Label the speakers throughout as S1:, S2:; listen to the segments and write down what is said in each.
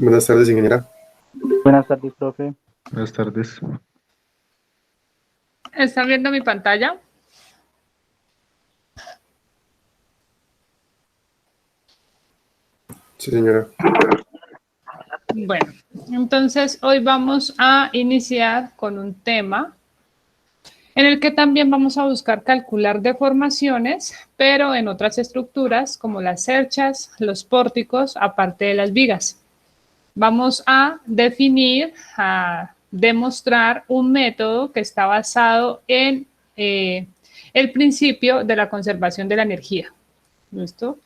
S1: Buenas tardes, ingeniera.
S2: Buenas tardes, profe.
S3: Buenas tardes.
S4: ¿Están viendo mi pantalla?
S1: Sí, señora.
S4: Bueno, entonces hoy vamos a iniciar con un tema en el que también vamos a buscar calcular deformaciones, pero en otras estructuras como las cerchas, los pórticos, aparte de las vigas. Vamos a definir, a demostrar un método que está basado en el principio de la conservación de la energía. ¿Listo?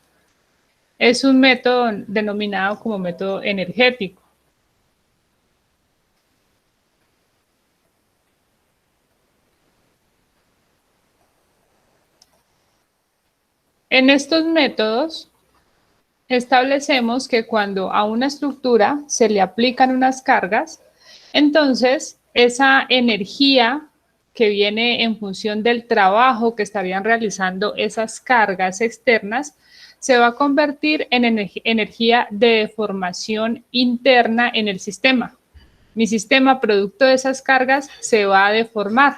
S4: Es un método denominado como método energético. En estos métodos establecemos que cuando a una estructura se le aplican unas cargas, entonces esa energía que viene en función del trabajo que estarían realizando esas cargas externas, se va a convertir en energía de deformación interna en el sistema. Mi sistema, producto de esas cargas, se va a deformar.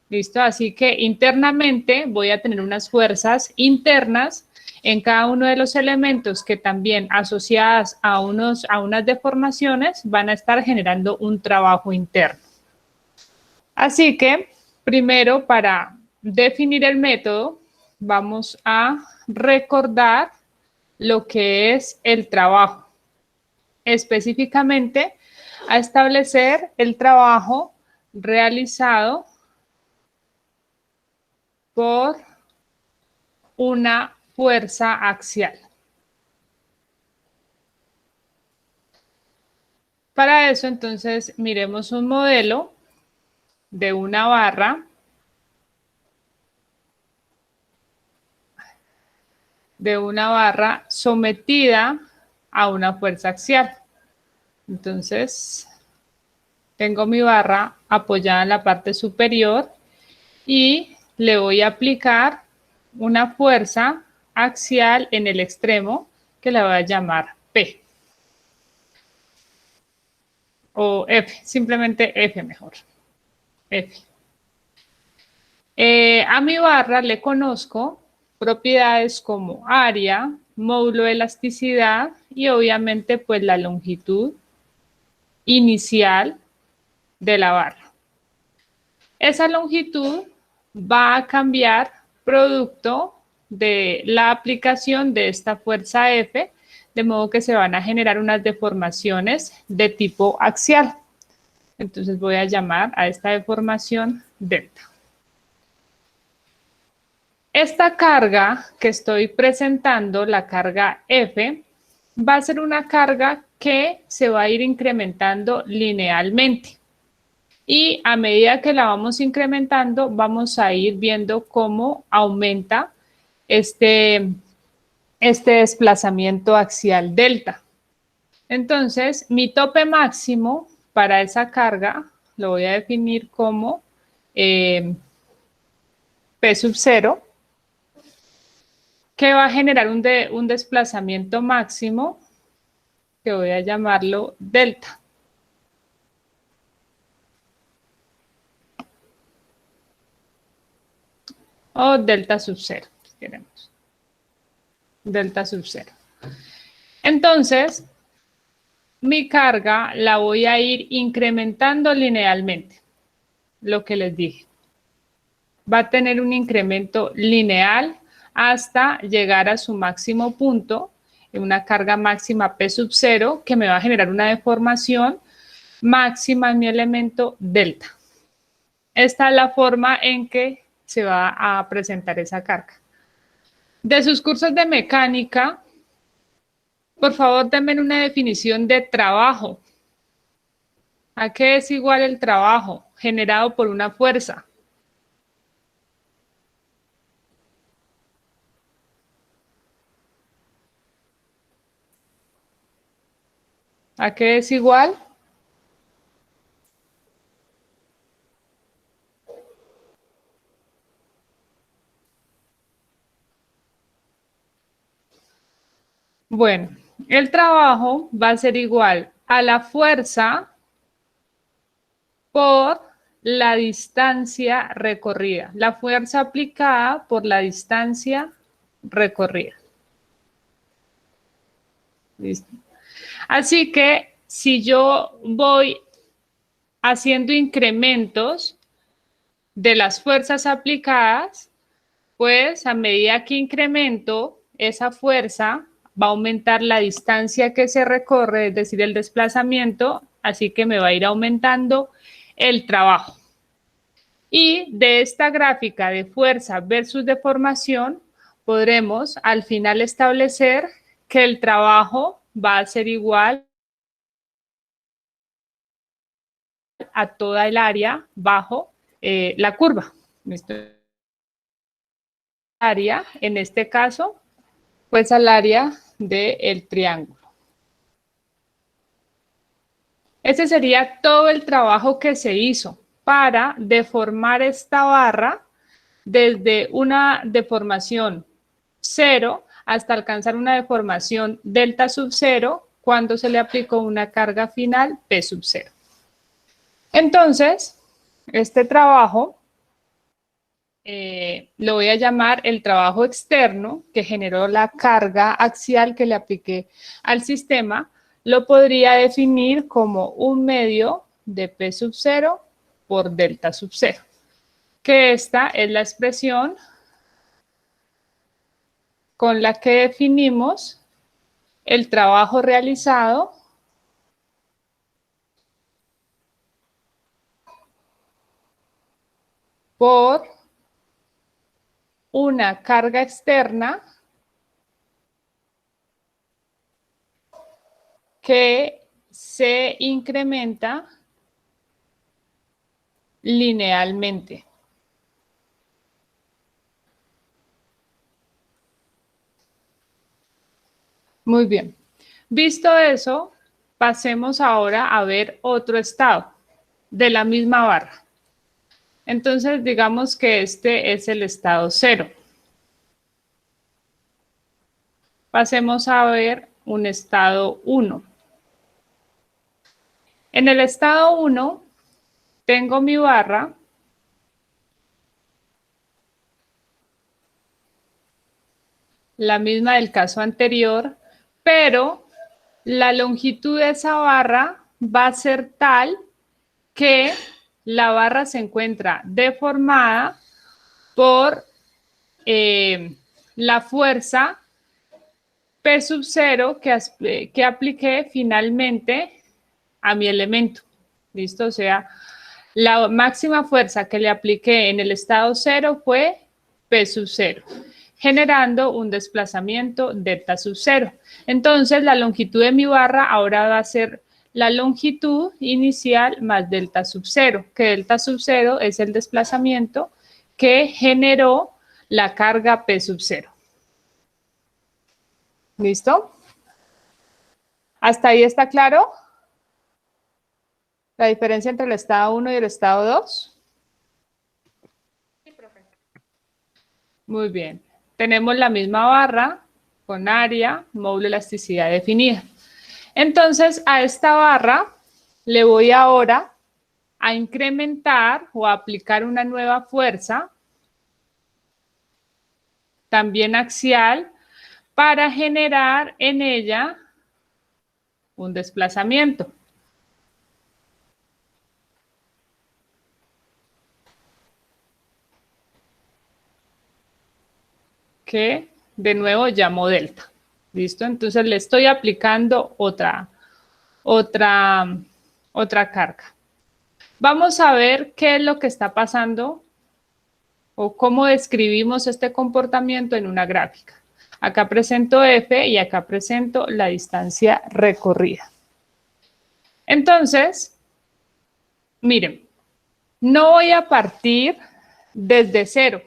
S4: ¿Listo? Así que internamente voy a tener unas fuerzas internas en cada uno de los elementos que también asociadas a unas deformaciones van a estar generando un trabajo interno. Así que primero, para definir el método, vamos a recordar lo que es el trabajo. Específicamente, a establecer el trabajo realizado por una fuerza axial. Para eso, entonces, miremos un modelo de una barra sometida a una fuerza axial. Entonces, tengo mi barra apoyada en la parte superior y le voy a aplicar una fuerza axial en el extremo que la voy a llamar P. O F, simplemente F mejor. F. A mi barra le conozco propiedades como área, módulo de elasticidad y obviamente pues la longitud inicial de la barra. Esa longitud va a cambiar producto de la aplicación de esta fuerza F, de modo que se van a generar unas deformaciones de tipo axial. Entonces voy a llamar a esta deformación delta. Esta carga que estoy presentando, la carga F, va a ser una carga que se va a ir incrementando linealmente. Y a medida que la vamos incrementando, vamos a ir viendo cómo aumenta este desplazamiento axial delta. Entonces, mi tope máximo para esa carga lo voy a definir como P sub 0, que va a generar un desplazamiento máximo que voy a llamarlo delta. O delta sub 0, si queremos. Delta sub 0. Entonces, mi carga la voy a ir incrementando linealmente, lo que les dije. Va a tener un incremento lineal hasta llegar a su máximo punto, en una carga máxima P sub 0, que me va a generar una deformación máxima en mi elemento delta. Esta es la forma en que se va a presentar esa carga. De sus cursos de mecánica, por favor, denme una definición de trabajo. ¿A qué es igual el trabajo generado por una fuerza? ¿A qué es igual? Bueno, el trabajo va a ser igual a la fuerza por la distancia recorrida. La fuerza aplicada por la distancia recorrida. ¿Listo? Así que si yo voy haciendo incrementos de las fuerzas aplicadas, pues a medida que incremento esa fuerza, va a aumentar la distancia que se recorre, es decir, el desplazamiento, así que me va a ir aumentando el trabajo. Y de esta gráfica de fuerza versus deformación, podremos al final establecer que el trabajo va a ser igual a toda el área bajo la curva. ¿Listo? Área, en este caso, pues al área del triángulo. Ese sería todo el trabajo que se hizo para deformar esta barra desde una deformación 0 hasta alcanzar una deformación delta sub 0 cuando se le aplicó una carga final P sub 0. Entonces, este trabajo lo voy a llamar el trabajo externo que generó la carga axial que le apliqué al sistema. Lo podría definir como 1/2 de P sub 0 por delta sub 0, que esta es la expresión con la que definimos el trabajo realizado por una carga externa que se incrementa linealmente. Muy bien. Visto eso, pasemos ahora a ver otro estado de la misma barra. Entonces, digamos que este es el estado 0. Pasemos a ver un estado 1. En el estado 1 tengo mi barra la misma del caso anterior, pero la longitud de esa barra va a ser tal que la barra se encuentra deformada por la fuerza P sub 0 que apliqué finalmente a mi elemento. ¿Listo? O sea, la máxima fuerza que le apliqué en el estado 0 fue P sub 0, generando un desplazamiento delta sub 0. Entonces, la longitud de mi barra ahora va a ser la longitud inicial más delta sub 0, que delta sub 0 es el desplazamiento que generó la carga P sub 0. ¿Listo? ¿Hasta ahí está claro? ¿La diferencia entre el estado 1 y el estado 2? Sí, profe. Muy bien. Tenemos la misma barra con área, módulo, elasticidad definida. Entonces, a esta barra le voy ahora a incrementar o a aplicar una nueva fuerza, también axial, para generar en ella un desplazamiento. Que de nuevo llamo delta. ¿Listo? Entonces le estoy aplicando otra carga. Vamos a ver qué es lo que está pasando o cómo describimos este comportamiento en una gráfica. Acá presento F y acá presento la distancia recorrida. Entonces, miren, no voy a partir desde 0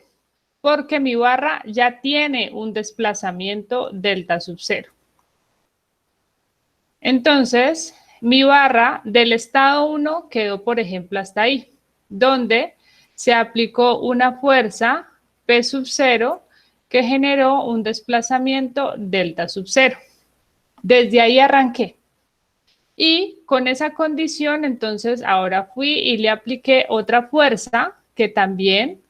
S4: porque mi barra ya tiene un desplazamiento delta sub 0. Entonces, mi barra del estado 1 quedó, por ejemplo, hasta ahí, donde se aplicó una fuerza P sub 0 que generó un desplazamiento delta sub 0. Desde ahí arranqué. Y con esa condición, entonces, ahora fui y le apliqué otra fuerza que también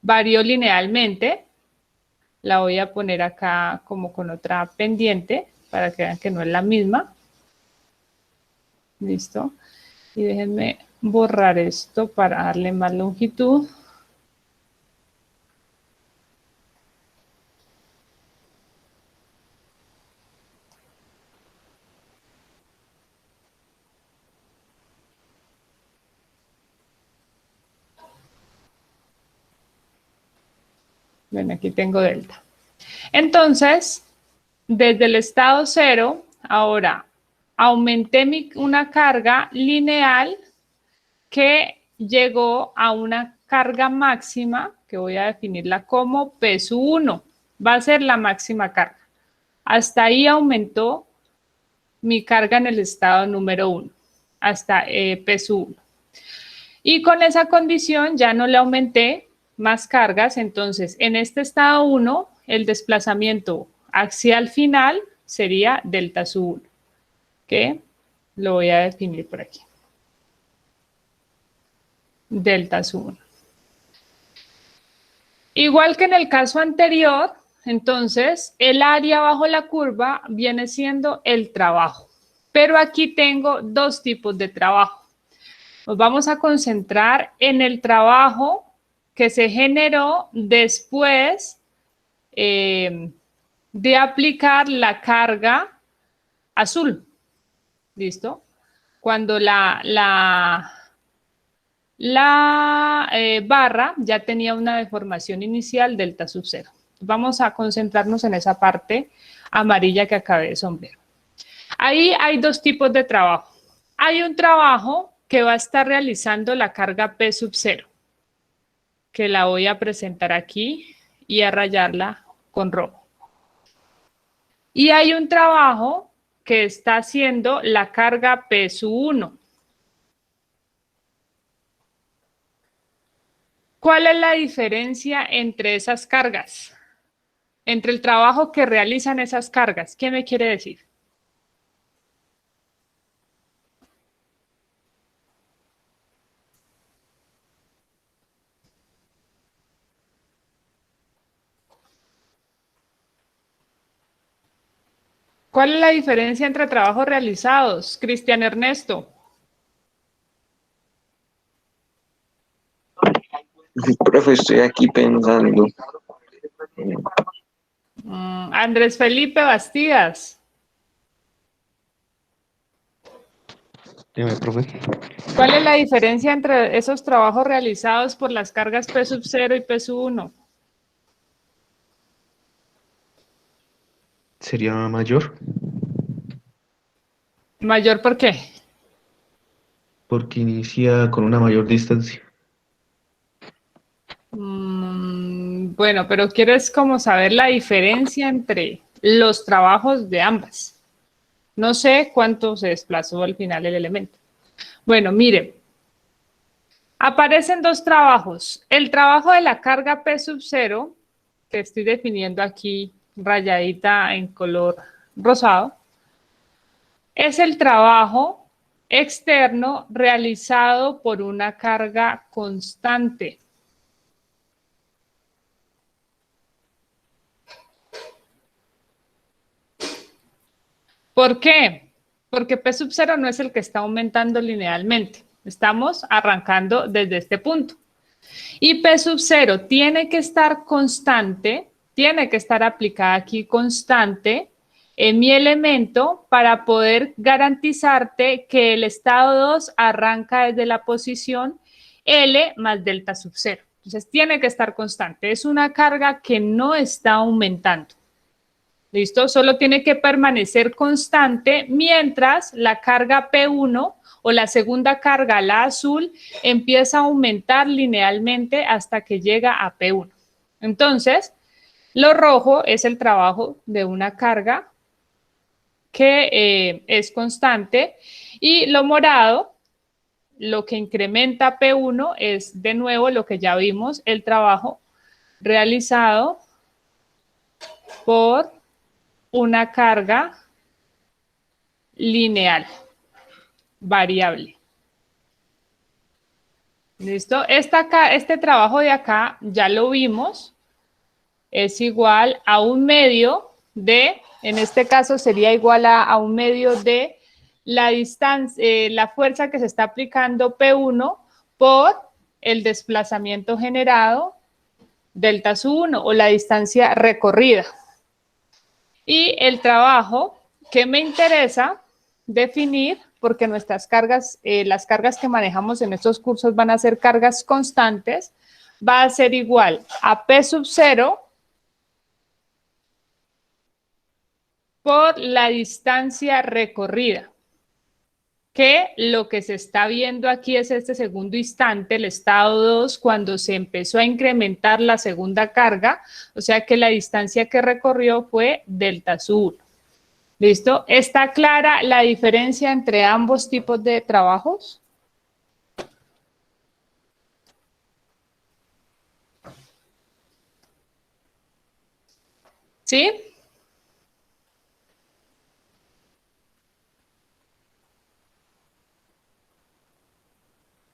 S4: varió linealmente. La voy a poner acá como con otra pendiente para que vean que no es la misma. Listo. Y déjenme borrar esto para darle más longitud. Bueno, aquí tengo delta. Entonces, desde el estado cero, ahora aumenté una carga lineal que llegó a una carga máxima, que voy a definirla como P sub 1. Va a ser la máxima carga. Hasta ahí aumentó mi carga en el estado número 1, hasta P sub 1. Y con esa condición ya no le aumenté más cargas, entonces en este estado 1 el desplazamiento axial final sería delta sub 1, que lo voy a definir por aquí. Delta sub 1. Igual que en el caso anterior, entonces el área bajo la curva viene siendo el trabajo. Pero aquí tengo dos tipos de trabajo. Nos vamos a concentrar en el trabajo que se generó después de aplicar la carga azul. ¿Listo? Cuando la barra ya tenía una deformación inicial delta sub 0. Vamos a concentrarnos en esa parte amarilla que acabé de sombrear. Ahí hay dos tipos de trabajo. Hay un trabajo que va a estar realizando la carga P sub 0, que la voy a presentar aquí y a rayarla con rojo. Y hay un trabajo que está haciendo la carga P sub 1. ¿Cuál es la diferencia entre esas cargas? Entre el trabajo que realizan esas cargas. ¿Qué me quiere decir? ¿Cuál es la diferencia entre trabajos realizados? Cristian Ernesto.
S1: Profe, estoy aquí pensando.
S4: Andrés Felipe Bastidas.
S1: Dime, profe.
S4: ¿Cuál es la diferencia entre esos trabajos realizados por las cargas P sub 0 y P sub 1?
S1: ¿Sería mayor?
S4: ¿Mayor por qué?
S1: Porque inicia con una mayor distancia.
S4: Bueno, pero quieres como saber la diferencia entre los trabajos de ambas. No sé cuánto se desplazó al final el elemento. Bueno, miren. Aparecen dos trabajos. El trabajo de la carga P sub 0, que estoy definiendo aquí rayadita en color rosado, es el trabajo externo realizado por una carga constante. ¿Por qué? Porque P sub 0 no es el que está aumentando linealmente. Estamos arrancando desde este punto. Y P sub 0 tiene que estar constante, tiene que estar aplicada aquí constante en mi elemento para poder garantizarte que el estado 2 arranca desde la posición L más delta sub 0. Entonces tiene que estar constante. Es una carga que no está aumentando. ¿Listo? Solo tiene que permanecer constante mientras la carga P1 o la segunda carga, la azul, empieza a aumentar linealmente hasta que llega a P1. Entonces, lo rojo es el trabajo de una carga que es constante y lo morado, lo que incrementa P1 es de nuevo lo que ya vimos, el trabajo realizado por una carga lineal, variable. ¿Listo? Este trabajo de acá ya lo vimos, es igual a un medio de, en este caso sería igual a un medio de la distancia, la fuerza que se está aplicando P1 por el desplazamiento generado delta sub 1 o la distancia recorrida. Y el trabajo que me interesa definir, porque nuestras cargas, las cargas que manejamos en estos cursos van a ser cargas constantes, va a ser igual a P sub 0 por la distancia recorrida, que lo que se está viendo aquí es este segundo instante, el estado 2, cuando se empezó a incrementar la segunda carga, o sea que la distancia que recorrió fue delta sub 1. ¿Listo? ¿Está clara la diferencia entre ambos tipos de trabajos? ¿Sí?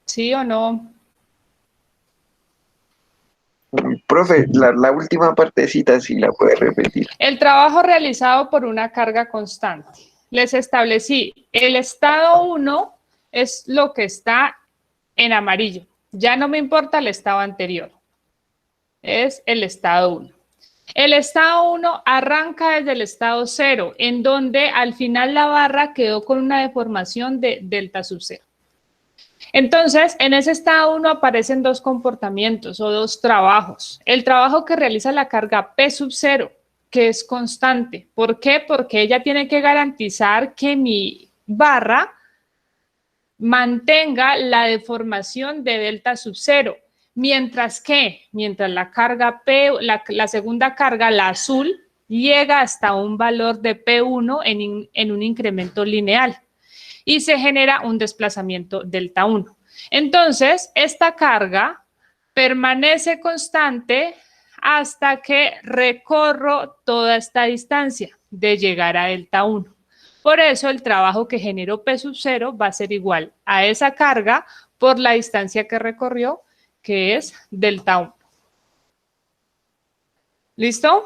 S4: ¿Sí o no?
S3: Profe, la última partecita sí la puede repetir.
S4: El trabajo realizado por una carga constante. Les establecí, el estado 1 es lo que está en amarillo. Ya no me importa el estado anterior. Es el estado 1. El estado 1 arranca desde el estado 0, en donde al final la barra quedó con una deformación de delta sub 0. Entonces, en ese estado 1 aparecen dos comportamientos o dos trabajos. El trabajo que realiza la carga P sub 0, que es constante. ¿Por qué? Porque ella tiene que garantizar que mi barra mantenga la deformación de delta sub 0. Mientras la carga P, la segunda carga, la azul, llega hasta un valor de P1 en un incremento lineal y se genera un desplazamiento delta 1. Entonces, esta carga permanece constante hasta que recorro toda esta distancia de llegar a delta 1. Por eso el trabajo que generó P sub 0 va a ser igual a esa carga por la distancia que recorrió, que es delta 1. ¿Listo?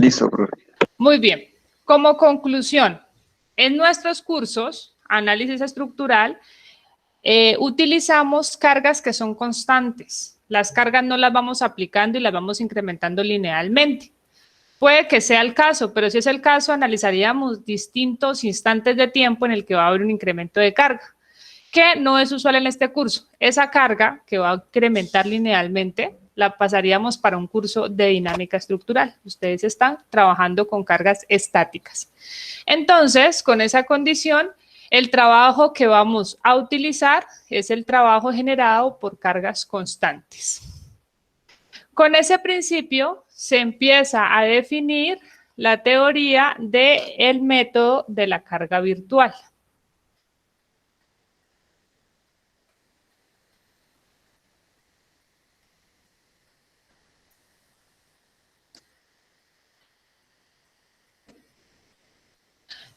S3: Listo, profe.
S4: Muy bien. Como conclusión, en nuestros cursos, análisis estructural, utilizamos cargas que son constantes. Las cargas no las vamos aplicando y las vamos incrementando linealmente. Puede que sea el caso, pero si es el caso, analizaríamos distintos instantes de tiempo en el que va a haber un incremento de carga, que no es usual en este curso. Esa carga que va a incrementar linealmente la pasaríamos para un curso de dinámica estructural. Ustedes están trabajando con cargas estáticas. Entonces, con esa condición, el trabajo que vamos a utilizar es el trabajo generado por cargas constantes. Con ese principio se empieza a definir la teoría del método de la carga virtual.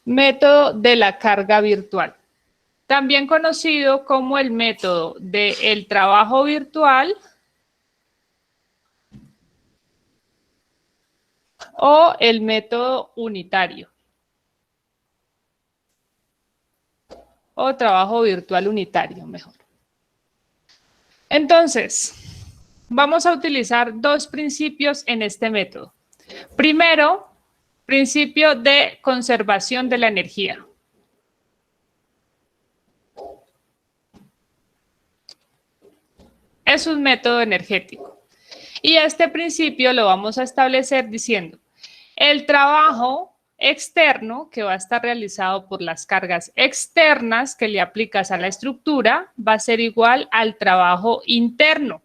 S4: Método de la carga virtual, también conocido como el método del trabajo virtual o el método unitario o trabajo virtual unitario, mejor. Entonces, vamos a utilizar dos principios en este método. Primero, principio de conservación de la energía. Es un método energético. Y este principio lo vamos a establecer diciendo, el trabajo externo que va a estar realizado por las cargas externas que le aplicas a la estructura va a ser igual al trabajo interno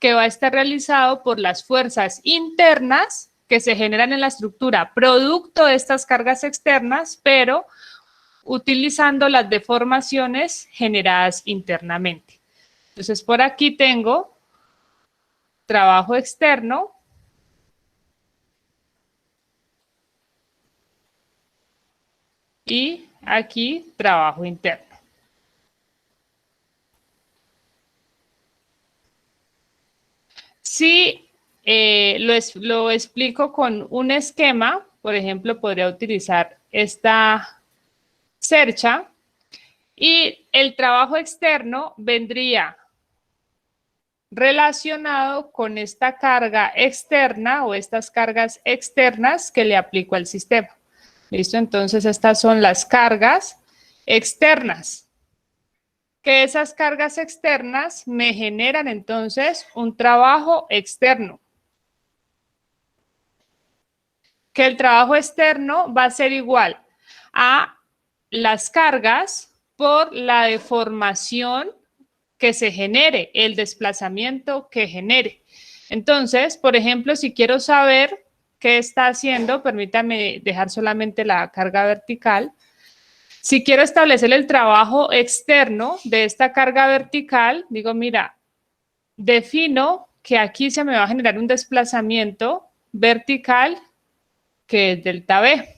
S4: que va a estar realizado por las fuerzas internas que se generan en la estructura, producto de estas cargas externas, pero utilizando las deformaciones generadas internamente. Entonces, por aquí tengo trabajo externo y aquí trabajo interno. Si lo explico con un esquema, por ejemplo, podría utilizar esta cercha y el trabajo externo vendría relacionado con esta carga externa o estas cargas externas que le aplico al sistema. ¿Listo? Entonces, estas son las cargas externas. Que esas cargas externas me generan entonces un trabajo externo. Que el trabajo externo va a ser igual a las cargas por la deformación que se genere, el desplazamiento que genere. Entonces, por ejemplo, si quiero saber qué está haciendo, permítame dejar solamente la carga vertical. Si quiero establecer el trabajo externo de esta carga vertical, digo, mira, defino que aquí se me va a generar un desplazamiento vertical que es delta V.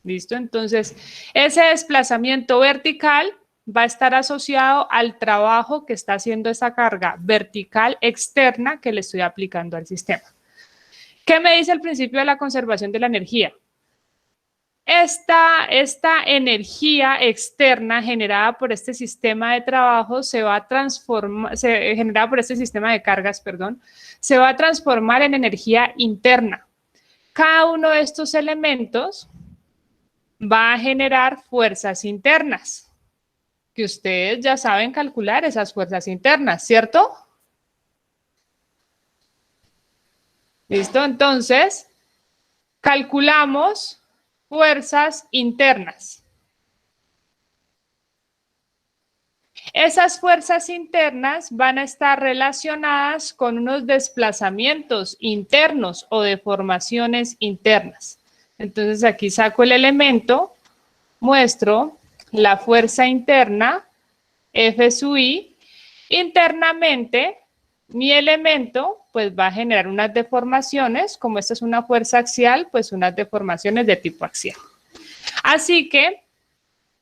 S4: ¿Listo? Entonces, ese desplazamiento vertical va a estar asociado al trabajo que está haciendo esa carga vertical externa que le estoy aplicando al sistema. ¿Qué me dice el principio de la conservación de la energía? Esta energía externa generada por este sistema de trabajo se va a transformar, generada por este sistema de cargas, perdón, se va a transformar en energía interna. Cada uno de estos elementos va a generar fuerzas internas, que ustedes ya saben calcular esas fuerzas internas, ¿cierto? ¿Listo? Entonces, calculamos fuerzas internas. Esas fuerzas internas van a estar relacionadas con unos desplazamientos internos o deformaciones internas. Entonces aquí saco el elemento, muestro la fuerza interna, F sub I. Internamente, mi elemento pues va a generar unas deformaciones, como esta es una fuerza axial, pues unas deformaciones de tipo axial. Así que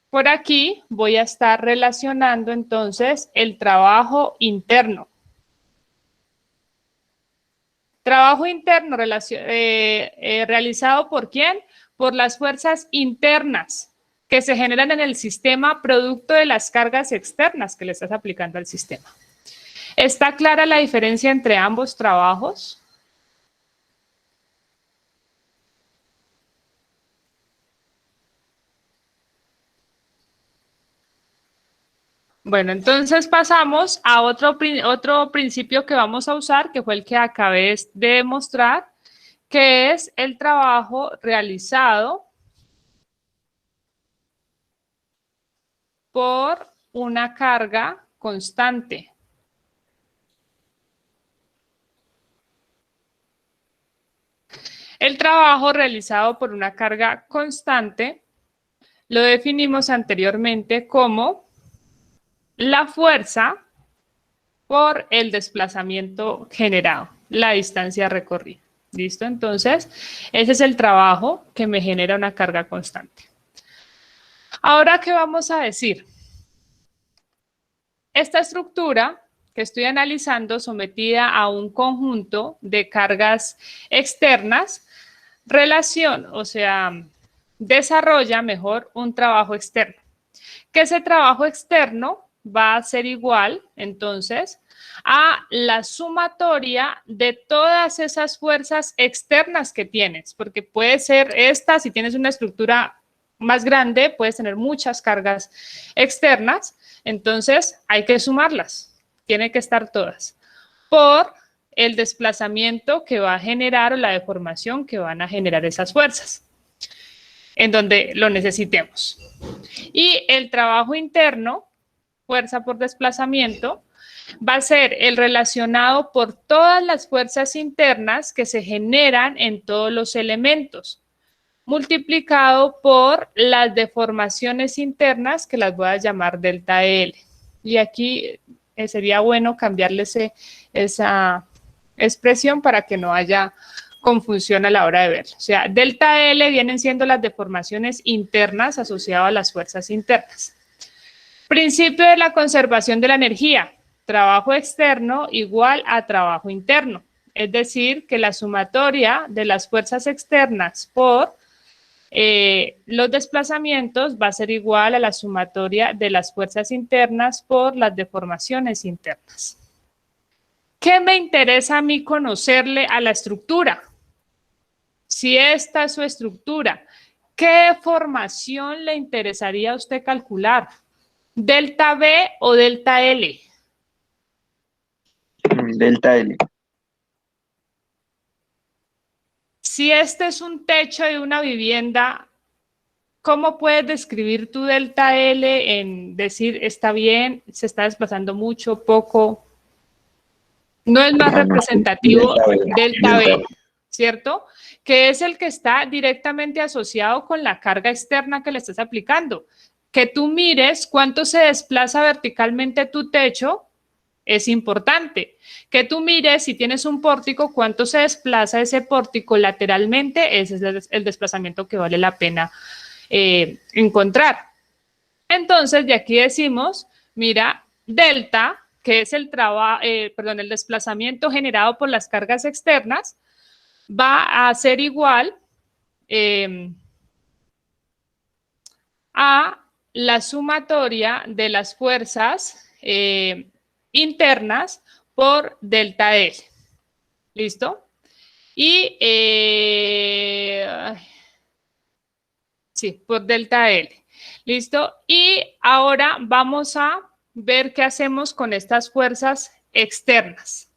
S4: por aquí voy a estar relacionando entonces el trabajo interno. Trabajo interno realizado ¿por quién? Por las fuerzas internas que se generan en el sistema producto de las cargas externas que le estás aplicando al sistema. ¿Está clara la diferencia entre ambos trabajos? Bueno, entonces pasamos a otro principio que vamos a usar, que fue el que acabé de demostrar, que es el trabajo realizado por una carga constante. El trabajo realizado por una carga constante lo definimos anteriormente como la fuerza por el desplazamiento generado, la distancia recorrida. ¿Listo? Entonces, ese es el trabajo que me genera una carga constante. Ahora, ¿qué vamos a decir? Esta estructura que estoy analizando sometida a un conjunto de cargas externas, desarrolla mejor un trabajo externo. Que ese trabajo externo va a ser igual, entonces, a la sumatoria de todas esas fuerzas externas que tienes, porque puede ser esta, si tienes una estructura más grande, puedes tener muchas cargas externas, entonces hay que sumarlas, tienen que estar todas, por el desplazamiento que va a generar o la deformación que van a generar esas fuerzas, en donde lo necesitemos. Y el trabajo interno, fuerza por desplazamiento, va a ser el relacionado por todas las fuerzas internas que se generan en todos los elementos, multiplicado por las deformaciones internas que las voy a llamar delta L. Y aquí sería bueno cambiarle esa expresión para que no haya confusión a la hora de verlo. O sea, delta L vienen siendo las deformaciones internas asociadas a las fuerzas internas. Principio de la conservación de la energía. Trabajo externo igual a trabajo interno. Es decir, que la sumatoria de las fuerzas externas por los desplazamientos va a ser igual a la sumatoria de las fuerzas internas por las deformaciones internas. ¿Qué me interesa a mí conocerle a la estructura? Si esta es su estructura, ¿qué deformación le interesaría a usted calcular? ¿Delta B o delta L?
S3: Delta L.
S4: Si este es un techo de una vivienda, ¿cómo puedes describir tu delta L en decir está bien, se está desplazando mucho, poco? No es más representativo delta B, ¿cierto? Que es el que está directamente asociado con la carga externa que le estás aplicando. Que tú mires cuánto se desplaza verticalmente tu techo es importante. Que tú mires si tienes un pórtico, cuánto se desplaza ese pórtico lateralmente, ese es el desplazamiento que vale la pena encontrar. Entonces, de aquí decimos, mira, delta, que es el desplazamiento generado por las cargas externas, va a ser igual a la sumatoria de las fuerzas internas por delta L. ¿Listo? Y sí, por delta L. ¿Listo? Y ahora vamos a ver qué hacemos con estas fuerzas externas.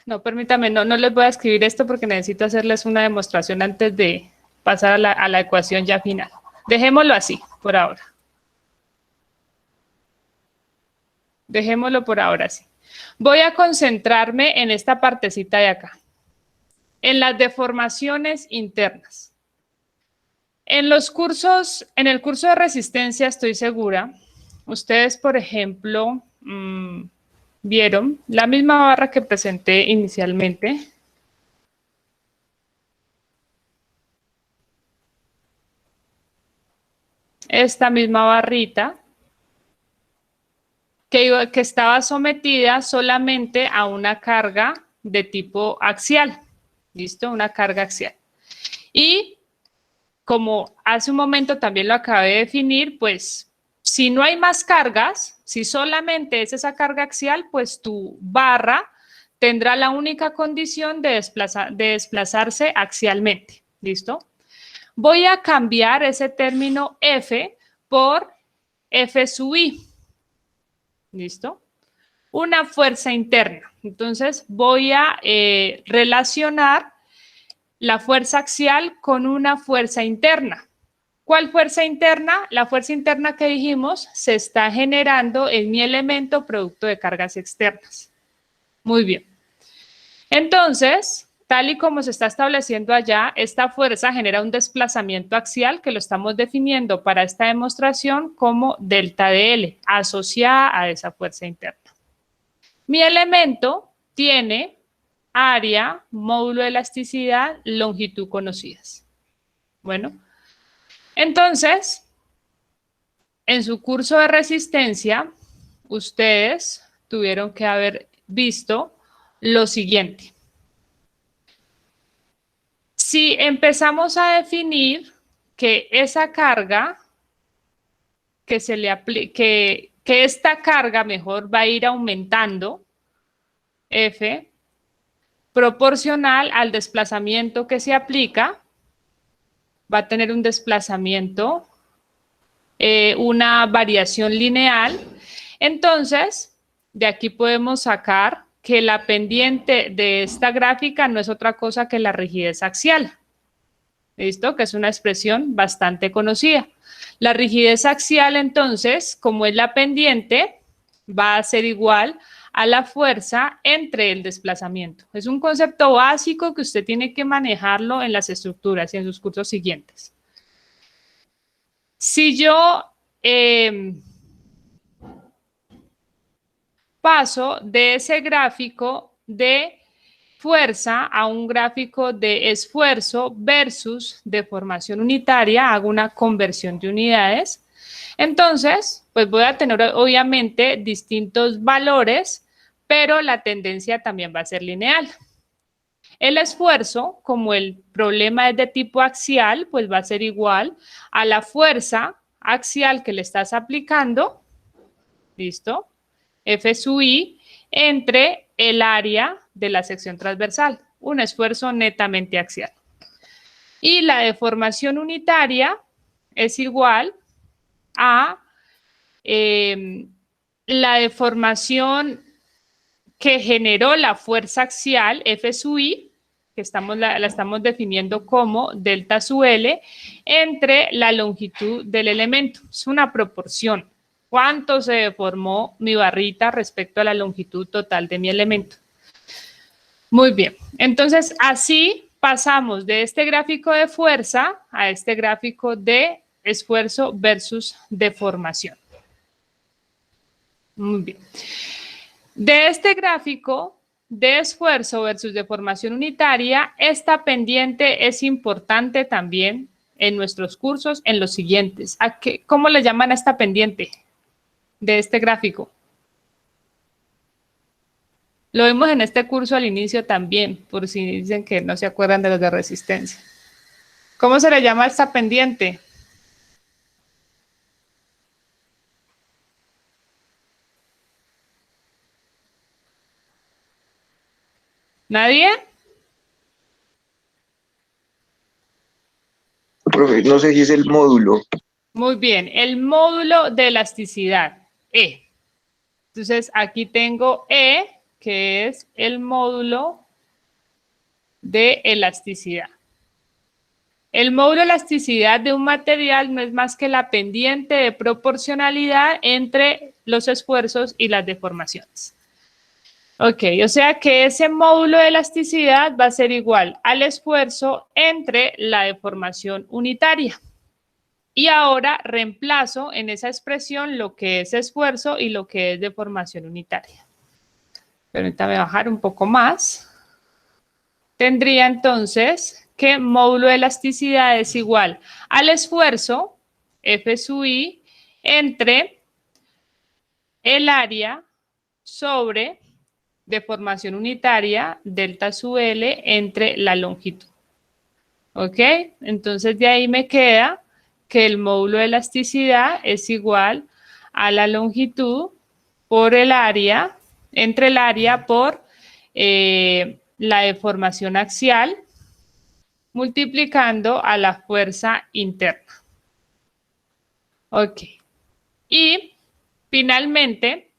S4: No, permítame, no les voy a escribir esto porque necesito hacerles una demostración antes de pasar a la ecuación ya final. Dejémoslo así, por ahora. Dejémoslo por ahora así. Voy a concentrarme en esta partecita de acá, en las deformaciones internas. En el curso de resistencia estoy segura, ustedes, por ejemplo, vieron la misma barra que presenté inicialmente. Esta misma barrita que estaba sometida solamente a una carga de tipo axial. ¿Listo? Una carga axial. Y como hace un momento también lo acabé de definir, pues si no hay más cargas, si solamente es esa carga axial, pues tu barra tendrá la única condición de desplazarse axialmente. ¿Listo? Voy a cambiar ese término F por F sub I. ¿Listo? Una fuerza interna. Entonces voy a relacionar la fuerza axial con una fuerza interna. ¿Cuál fuerza interna? La fuerza interna que dijimos se está generando en mi elemento producto de cargas externas. Muy bien. Entonces, tal y como se está estableciendo allá, esta fuerza genera un desplazamiento axial que lo estamos definiendo para esta demostración como delta de L, asociada a esa fuerza interna. Mi elemento tiene área, módulo de elasticidad, longitud conocidas. Bueno, entonces, en su curso de resistencia, ustedes tuvieron que haber visto lo siguiente. Si empezamos a definir que esa carga que se le aplique, que esta carga mejor va a ir aumentando, F, proporcional al desplazamiento que se aplica, va a tener un desplazamiento, una variación lineal. Entonces, de aquí podemos sacar que la pendiente de esta gráfica no es otra cosa que la rigidez axial. ¿Listo? Que es una expresión bastante conocida. La rigidez axial, entonces, como es la pendiente, va a ser igual a la fuerza entre el desplazamiento. Es un concepto básico que usted tiene que manejarlo en las estructuras y en sus cursos siguientes. Si yo paso de ese gráfico de fuerza a un gráfico de esfuerzo versus deformación unitaria, hago una conversión de unidades. Entonces, pues voy a tener obviamente distintos valores, pero la tendencia también va a ser lineal. El esfuerzo, como el problema es de tipo axial, pues va a ser igual a la fuerza axial que le estás aplicando, ¿listo? F sub I entre el área de la sección transversal, un esfuerzo netamente axial. Y la deformación unitaria es igual a la deformación que generó la fuerza axial F sub I, que la estamos definiendo como delta sub L, entre la longitud del elemento. Es una proporción. ¿Cuánto se deformó mi barrita respecto a la longitud total de mi elemento? Muy bien. Entonces, así pasamos de este gráfico de fuerza a este gráfico de esfuerzo versus deformación. Muy bien. De este gráfico de esfuerzo versus deformación unitaria, esta pendiente es importante también en nuestros cursos en los siguientes. ¿Cómo le llaman a esta pendiente de este gráfico? Lo vimos en este curso al inicio también, por si dicen que no se acuerdan de los de resistencia. ¿Cómo se le llama a esta pendiente? ¿Nadie?
S3: Profe, no sé si es el módulo.
S4: Muy bien, el módulo de elasticidad, E. Entonces, aquí tengo E, que es el módulo de elasticidad. El módulo de elasticidad de un material no es más que la pendiente de proporcionalidad entre los esfuerzos y las deformaciones. Ok, o sea que ese módulo de elasticidad va a ser igual al esfuerzo entre la deformación unitaria. Y ahora reemplazo en esa expresión lo que es esfuerzo y lo que es deformación unitaria. Permítame bajar un poco más. Tendría entonces que módulo de elasticidad es igual al esfuerzo, F sub I, entre el área sobre deformación unitaria, delta sub L, entre la longitud. ¿Ok? Entonces de ahí me queda que el módulo de elasticidad es igual a la longitud por el área, entre el área por la deformación axial, multiplicando a la fuerza interna. Ok. Y finalmente,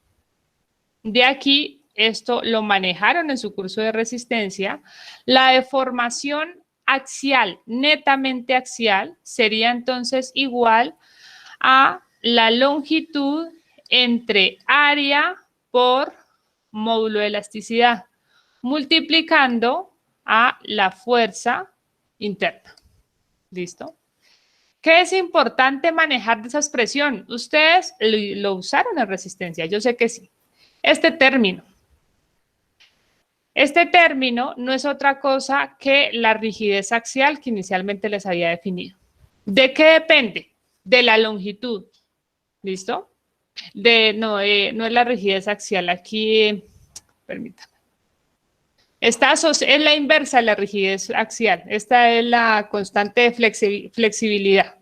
S4: de aquí, esto lo manejaron en su curso de resistencia, la deformación axial, netamente axial, sería entonces igual a la longitud entre área por módulo de elasticidad, multiplicando a la fuerza interna. ¿Listo? ¿Qué es importante manejar de esa expresión? Ustedes lo usaron en resistencia, yo sé que sí. Este término no es otra cosa que la rigidez axial que inicialmente les había definido. ¿De qué depende? De la longitud. ¿Listo? No es la rigidez axial. Aquí, permítame. Esta es la inversa de la rigidez axial. Esta es la constante de flexibilidad.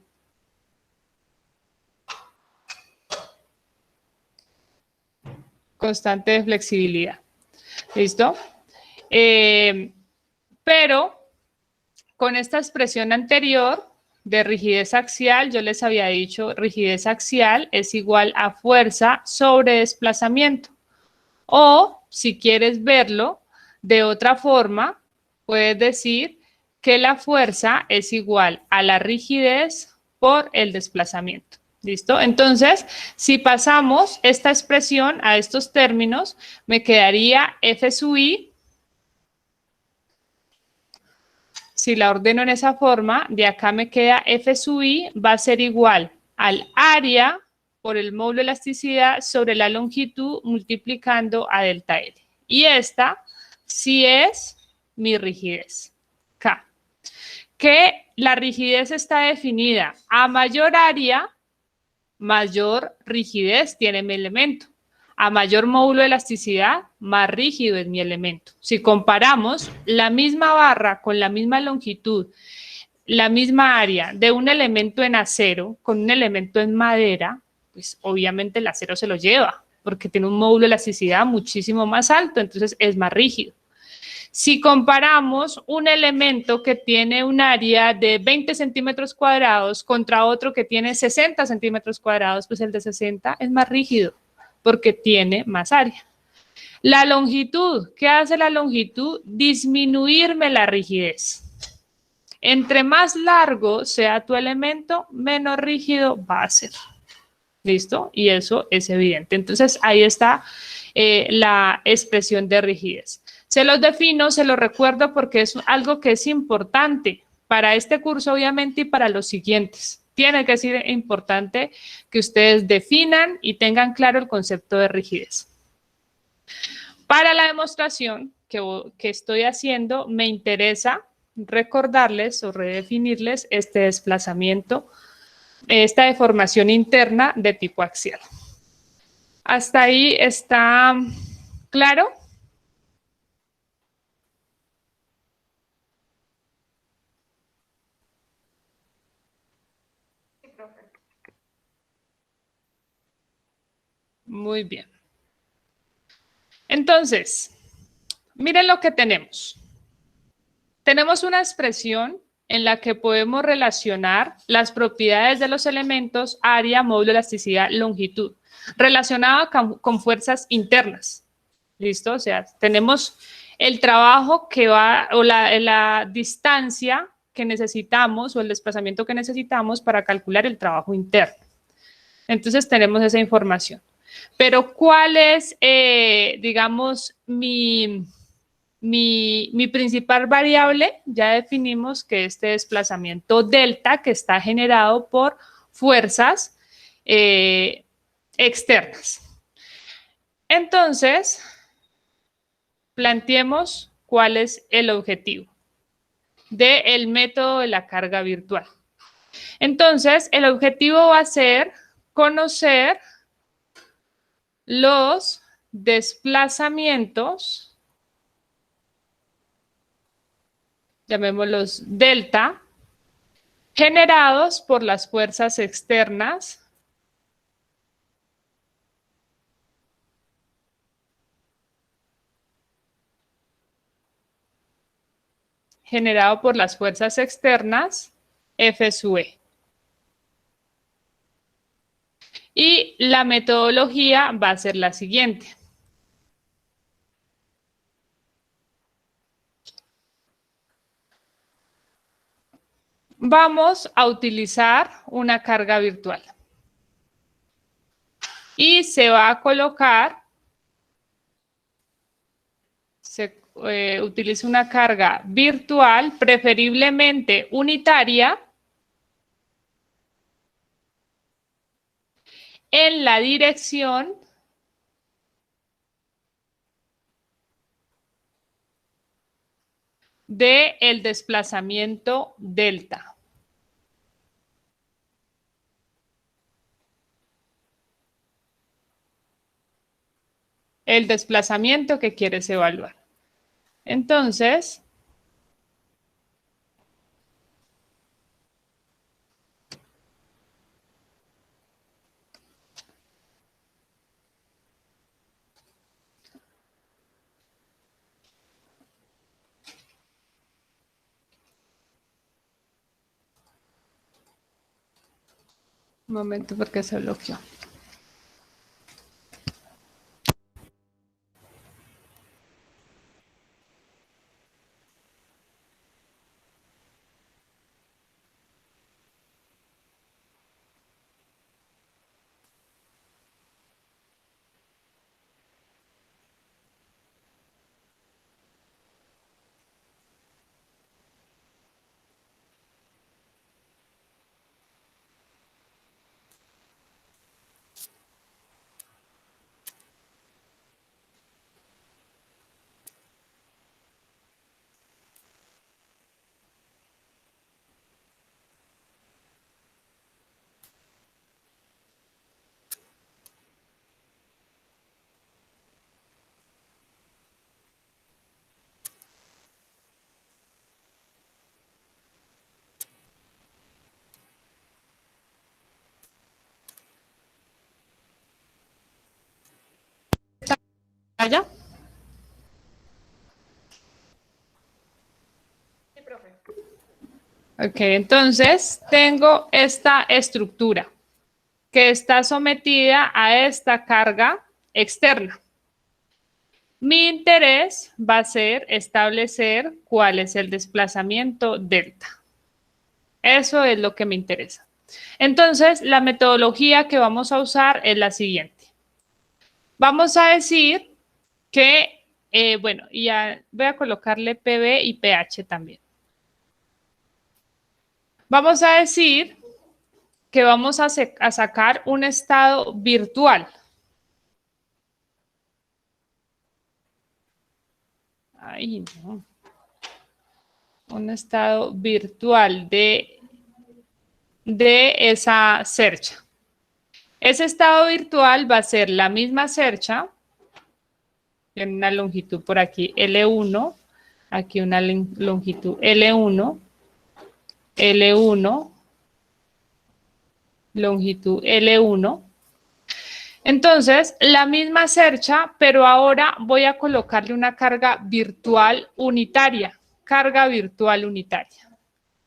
S4: Constante de flexibilidad. ¿Listo? Pero con esta expresión anterior de rigidez axial, yo les había dicho rigidez axial es igual a fuerza sobre desplazamiento. O si quieres verlo de otra forma, puedes decir que la fuerza es igual a la rigidez por el desplazamiento. ¿Listo? Entonces, si pasamos esta expresión a estos términos, me quedaría F sub I. Si la ordeno en esa forma, de acá me queda F sub I va a ser igual al área por el módulo de elasticidad sobre la longitud multiplicando a delta L. Y esta sí es mi rigidez, K. Que la rigidez está definida a mayor área, mayor rigidez tiene mi elemento. A mayor módulo de elasticidad, más rígido es mi elemento. Si comparamos la misma barra con la misma longitud, la misma área de un elemento en acero con un elemento en madera, pues obviamente el acero se lo lleva, porque tiene un módulo de elasticidad muchísimo más alto, entonces es más rígido. Si comparamos un elemento que tiene un área de 20 centímetros cuadrados contra otro que tiene 60 centímetros cuadrados, pues el de 60 es más rígido porque tiene más área. La longitud, ¿qué hace la longitud? Disminuirme la rigidez. Entre más largo sea tu elemento, menos rígido va a ser. ¿Listo? Y eso es evidente. Entonces, ahí está la expresión de rigidez. Se los defino, se los recuerdo porque es algo que es importante para este curso, obviamente, y para los siguientes. Tiene que ser importante que ustedes definan y tengan claro el concepto de rigidez. Para la demostración que estoy haciendo, me interesa recordarles o redefinirles este desplazamiento, esta deformación interna de tipo axial. ¿Hasta ahí está claro? Muy bien. Entonces, miren lo que tenemos. Tenemos una expresión en la que podemos relacionar las propiedades de los elementos, área, módulo, elasticidad, longitud, relacionada con fuerzas internas. ¿Listo? O sea, tenemos el trabajo que va, o la distancia que necesitamos, o el desplazamiento que necesitamos para calcular el trabajo interno. Entonces, tenemos esa información. Pero, ¿cuál es, digamos, mi principal variable? Ya definimos que este desplazamiento delta, que está generado por fuerzas externas. Entonces, planteemos cuál es el objetivo del método de la carga virtual. Entonces, el objetivo va a ser conocer los desplazamientos, llamémoslos delta, generados por las fuerzas externas generado por las fuerzas externas F sub E. Y la metodología va a ser la siguiente. Vamos a utilizar una carga virtual. Y se va a colocar, utiliza una carga virtual, preferiblemente unitaria, en la dirección del desplazamiento delta. El desplazamiento que quieres evaluar. Entonces, un momento porque se bloqueó. pantalla? Ok, entonces tengo esta estructura que está sometida a esta carga externa. Mi interés va a ser establecer cuál es el desplazamiento delta. Eso es lo que me interesa. Entonces, la metodología que vamos a usar es la siguiente. Vamos a decir que, bueno, ya voy a colocarle PV y pH también. Vamos a decir que vamos a sacar un estado virtual. Ay, no. Un estado virtual de esa cercha. Ese estado virtual va a ser la misma cercha, en una longitud por aquí L1, aquí una longitud L1, L1, longitud L1. Entonces, la misma cercha, pero ahora voy a colocarle una carga virtual unitaria,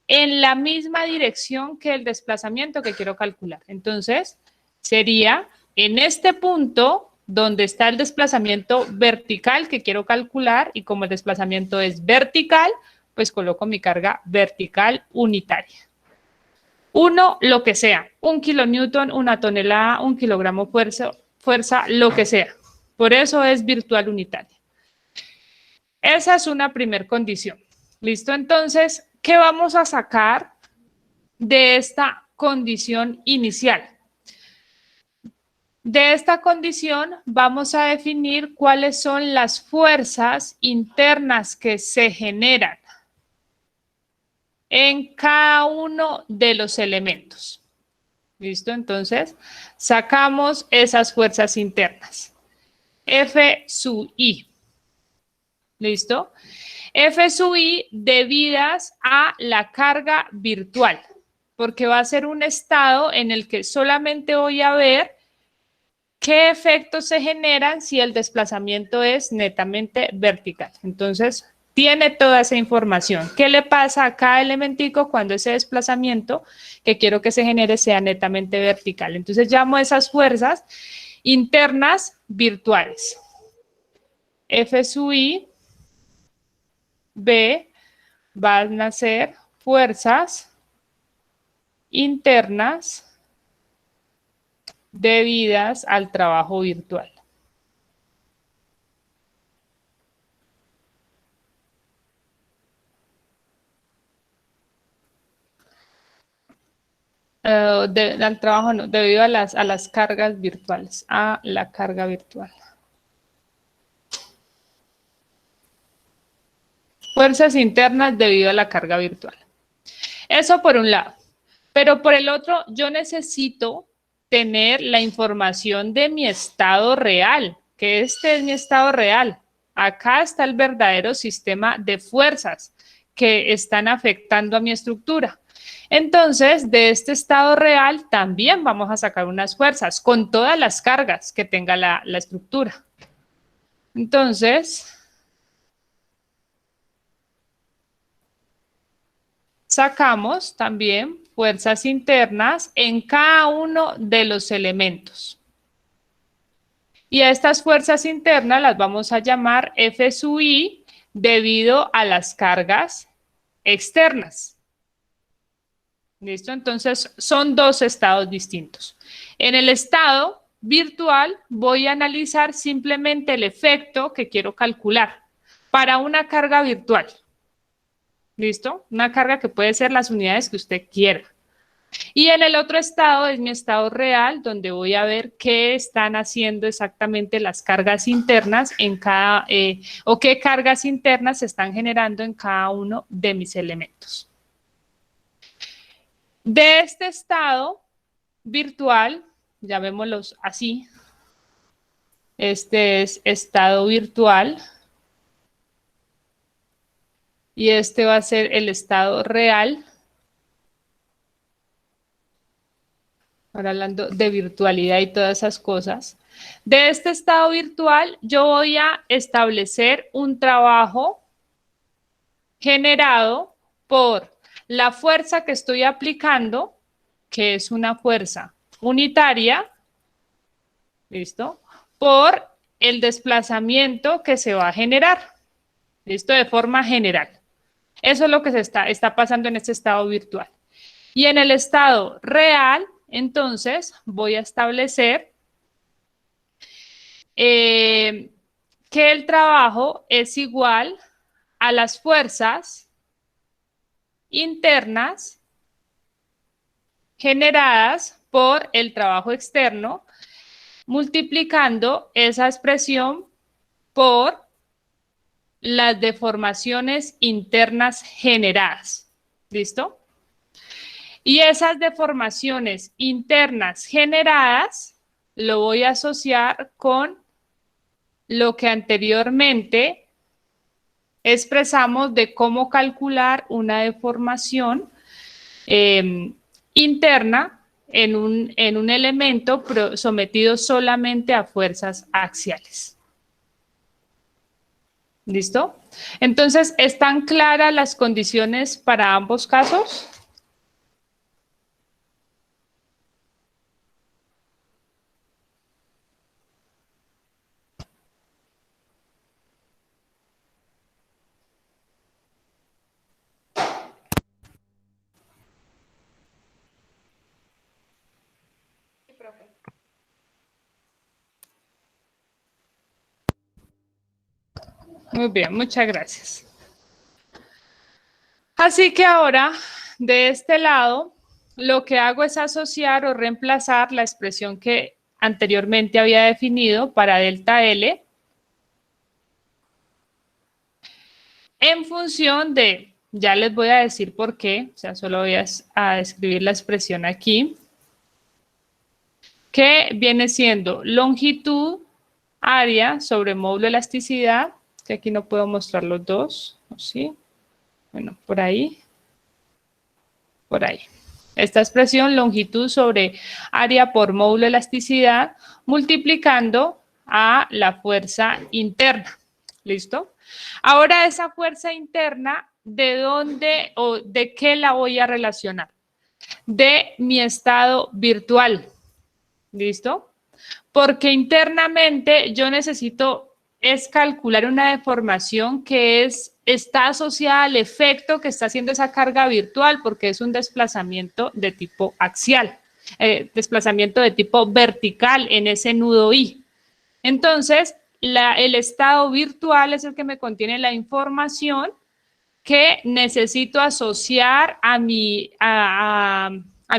S4: en la misma dirección que el desplazamiento que quiero calcular. Entonces, sería en este punto donde está el desplazamiento vertical que quiero calcular, y como el desplazamiento es vertical, pues coloco mi carga vertical unitaria. 1, lo que sea, 1 kilonewton, 1 tonelada, 1 kilogramo fuerza, lo que sea. Por eso es virtual unitaria. Esa es una primer condición. ¿Listo? Entonces, ¿qué vamos a sacar de esta condición inicial? De esta condición vamos a definir cuáles son las fuerzas internas que se generan en cada uno de los elementos. ¿Listo? Entonces, sacamos esas fuerzas internas. F sub I. ¿Listo? F sub I debidas a la carga virtual, porque va a ser un estado en el que solamente voy a ver qué efectos se generan si el desplazamiento es netamente vertical. Entonces, tiene toda esa información. ¿Qué le pasa a cada elementico cuando ese desplazamiento que quiero que se genere sea netamente vertical? Entonces, llamo a esas fuerzas internas virtuales. F sub I, B, van a ser fuerzas internas debidas al trabajo virtual. Al trabajo no, debido a las cargas virtuales, a la carga virtual. Fuerzas internas debido a la carga virtual. Eso por un lado. Pero por el otro, yo necesito tener la información de mi estado real, que este es mi estado real. Acá está el verdadero sistema de fuerzas que están afectando a mi estructura. Entonces, de este estado real también vamos a sacar unas fuerzas con todas las cargas que tenga la estructura. Entonces, sacamos también fuerzas internas en cada uno de los elementos. Y a estas fuerzas internas las vamos a llamar F sub I debido a las cargas externas. ¿Listo? Entonces, son dos estados distintos. En el estado virtual voy a analizar simplemente el efecto que quiero calcular para una carga virtual. ¿Listo? Una carga que puede ser las unidades que usted quiera. Y en el otro estado es mi estado real, donde voy a ver qué están haciendo exactamente las cargas internas en cada, o qué cargas internas se están generando en cada uno de mis elementos. De este estado virtual, llamémoslos así, este es estado virtual y este va a ser el estado real. ahora hablando de virtualidad y todas esas cosas, de este estado virtual yo voy a establecer un trabajo generado por la fuerza que estoy aplicando, que es una fuerza unitaria, ¿listo? Por el desplazamiento que se va a generar, ¿listo? De forma general. Eso es lo que está pasando en este estado virtual. Y en el estado real, entonces, voy a establecer que el trabajo es igual a las fuerzas internas generadas por el trabajo externo, multiplicando esa expresión por las deformaciones internas generadas. ¿Listo? Y esas deformaciones internas generadas lo voy a asociar con lo que anteriormente expresamos de cómo calcular una deformación interna en un elemento sometido solamente a fuerzas axiales. ¿Listo? Entonces, ¿están claras las condiciones para ambos casos? Muy bien, muchas gracias. Así que ahora, de este lado, lo que hago es asociar o reemplazar la expresión que anteriormente había definido para delta L en función de, ya les voy a decir por qué, o sea, solo voy a escribir la expresión aquí, que viene siendo longitud área sobre módulo elasticidad, que aquí no puedo mostrar los dos, ¿sí? Bueno, por ahí. Por ahí. Esta expresión, longitud sobre área por módulo elasticidad, multiplicando a la fuerza interna. ¿Listo? Ahora esa fuerza interna, ¿de dónde o de qué la voy a relacionar? De mi estado virtual. ¿Listo? Porque internamente yo necesito es calcular una deformación que está asociada al efecto que está haciendo esa carga virtual, porque es un desplazamiento de tipo axial, desplazamiento de tipo vertical en ese nudo I. Entonces, el estado virtual es el que me contiene la información que necesito asociar a mi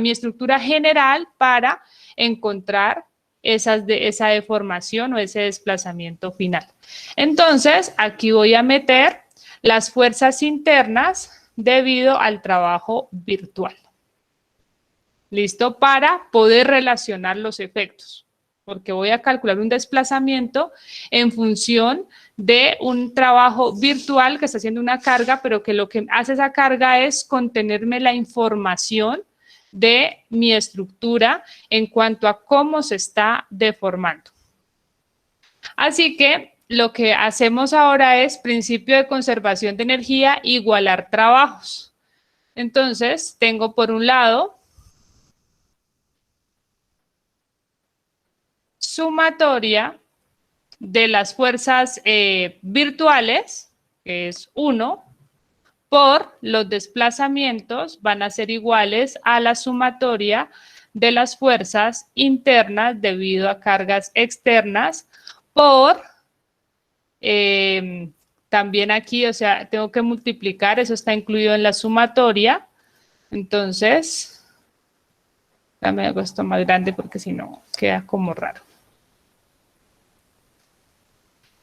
S4: estructura general para encontrar esa deformación o ese desplazamiento final. Entonces, aquí voy a meter las fuerzas internas debido al trabajo virtual. ¿Listo? Para poder relacionar los efectos, porque voy a calcular un desplazamiento en función de un trabajo virtual que está haciendo una carga, pero que lo que hace esa carga es contenerme la información de mi estructura en cuanto a cómo se está deformando. Así que lo que hacemos ahora es principio de conservación de energía, igualar trabajos. Entonces, tengo por un lado sumatoria de las fuerzas virtuales, que es 1, por los desplazamientos van a ser iguales a la sumatoria de las fuerzas internas debido a cargas externas por, también aquí, o sea, tengo que multiplicar, eso está incluido en la sumatoria, entonces, dame algo esto más grande porque si no queda como raro.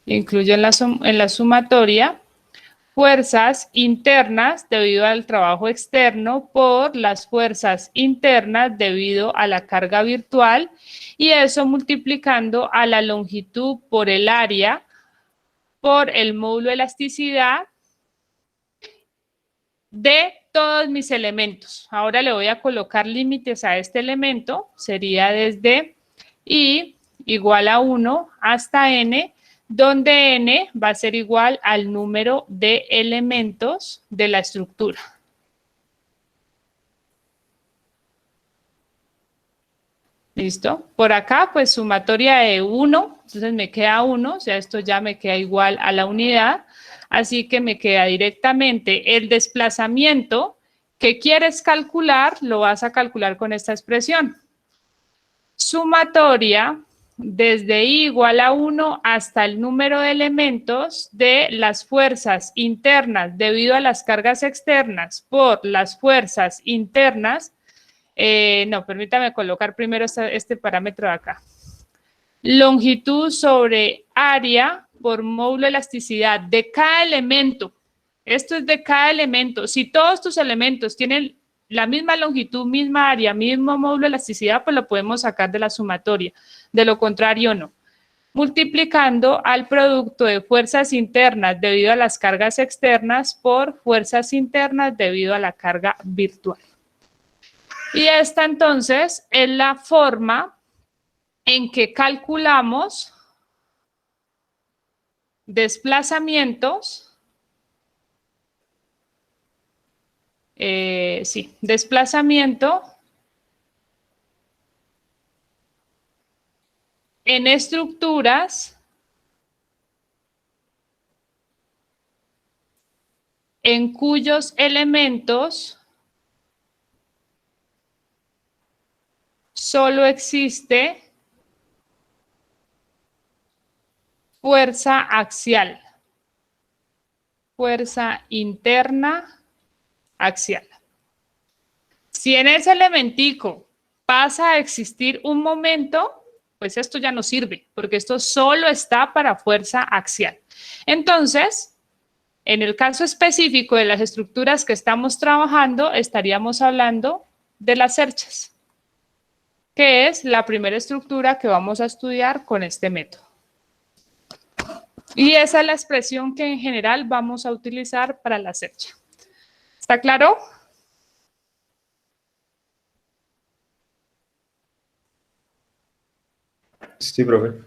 S4: Incluyo en la sumatoria fuerzas internas debido al trabajo externo por las fuerzas internas debido a la carga virtual y eso multiplicando a la longitud por el área por el módulo de elasticidad de todos mis elementos. Ahora le voy a colocar límites a este elemento. Sería desde I igual a 1 hasta N, donde N va a ser igual al número de elementos de la estructura. ¿Listo? Por acá, pues sumatoria de 1, entonces me queda 1, o sea, esto ya me queda igual a la unidad, así que me queda directamente el desplazamiento que quieres calcular, lo vas a calcular con esta expresión. Sumatoria desde I igual a 1 hasta el número de elementos de las fuerzas internas debido a las cargas externas por las fuerzas internas. No, permítame colocar primero este parámetro de acá. Longitud sobre área por módulo de elasticidad de cada elemento. Esto es de cada elemento. Si todos tus elementos tienen la misma longitud, misma área, mismo módulo de elasticidad, pues lo podemos sacar de la sumatoria. De lo contrario, no. Multiplicando al producto de fuerzas internas debido a las cargas externas por fuerzas internas debido a la carga virtual. Y esta entonces es la forma en que calculamos desplazamientos, desplazamiento en estructuras en cuyos elementos solo existe fuerza axial, fuerza interna axial. Si en ese elementico pasa a existir un momento, pues esto ya no sirve, porque esto solo está para fuerza axial. Entonces, en el caso específico de las estructuras que estamos trabajando, estaríamos hablando de las cerchas, que es la primera estructura que vamos a estudiar con este método. Y esa es la expresión que en general vamos a utilizar para la cercha. ¿Está claro?
S1: Sí, profe.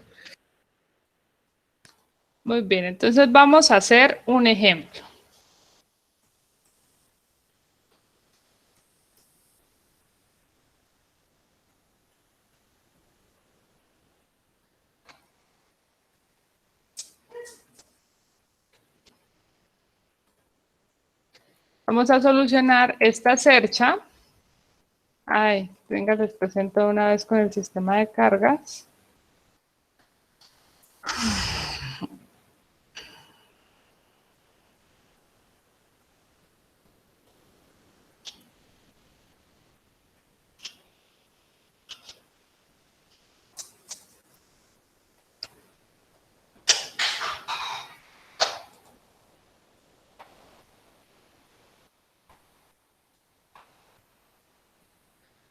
S4: Muy bien, entonces vamos a hacer un ejemplo. Vamos a solucionar esta cercha. Ay, venga, les presento una vez con el sistema de cargas.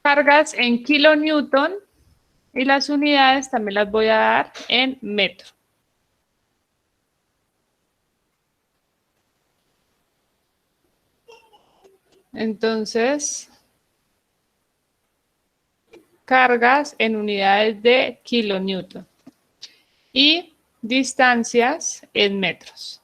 S4: Cargas en kilonewton y las unidades también las voy a dar en metro. Entonces, cargas en unidades de kilonewton y distancias en metros.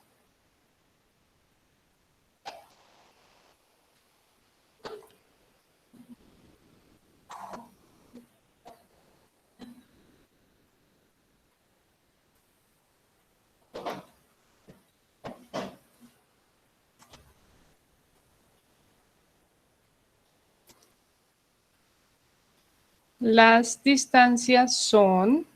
S4: Las distancias son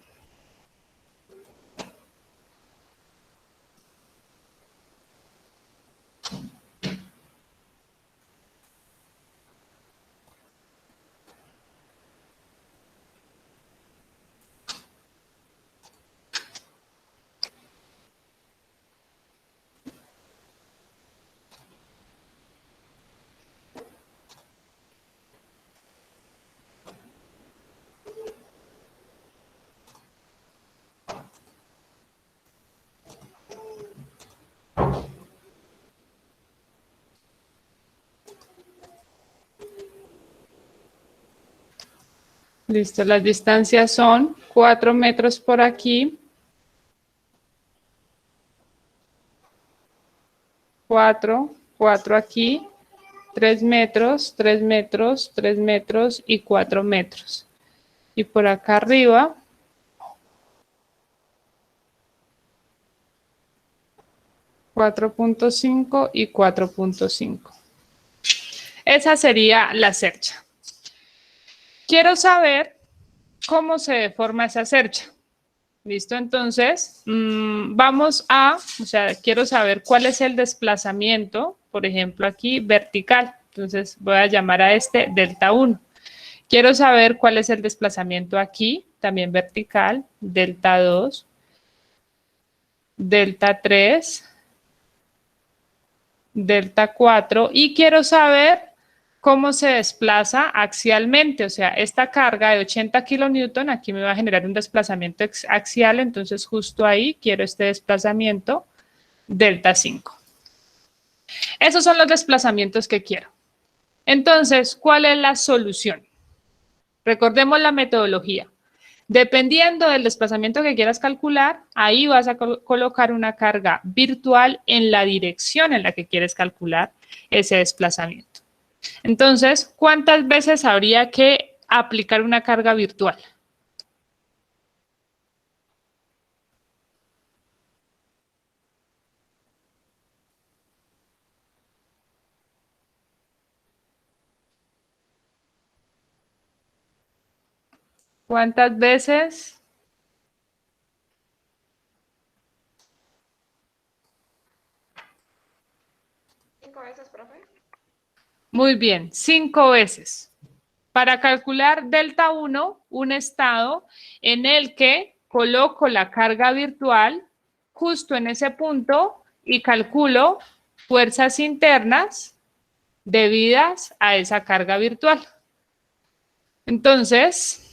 S4: Listo, las distancias son 4 metros por aquí, 4, 4 aquí, 3 metros, 3 metros, 3 metros y 4 metros. Y por acá arriba, 4.5 y 4.5. Esa sería la cercha. Quiero saber cómo se deforma esa cercha. ¿Listo? Entonces, quiero saber cuál es el desplazamiento, por ejemplo, aquí vertical. Entonces, voy a llamar a este delta 1. Quiero saber cuál es el desplazamiento aquí, también vertical, delta 2, delta 3, delta 4, y quiero saber cómo se desplaza axialmente, o sea, esta carga de 80 kilonewton aquí me va a generar un desplazamiento axial, entonces justo ahí quiero este desplazamiento delta 5. Esos son los desplazamientos que quiero. Entonces, ¿cuál es la solución? Recordemos la metodología. Dependiendo del desplazamiento que quieras calcular, ahí vas a colocar una carga virtual en la dirección en la que quieres calcular ese desplazamiento. Entonces, ¿cuántas veces habría que aplicar una carga virtual? ¿Cuántas veces?
S5: ¿5 veces, profe?
S4: Muy bien, 5 veces. Para calcular delta 1, un estado en el que coloco la carga virtual justo en ese punto y calculo fuerzas internas debidas a esa carga virtual. Entonces,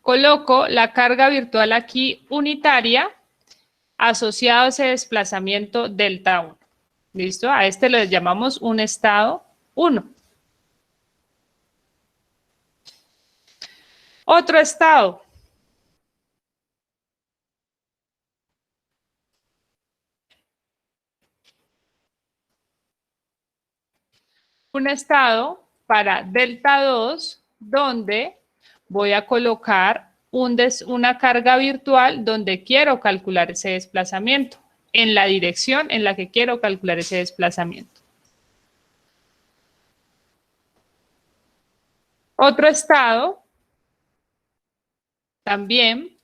S4: coloco la carga virtual aquí unitaria asociado a ese desplazamiento delta 1. ¿Listo? A este le llamamos un estado 1. Otro estado. Un estado para delta 2, donde voy a colocar una carga virtual donde quiero calcular ese desplazamiento, en la dirección en la que quiero calcular ese desplazamiento. Otro estado, también,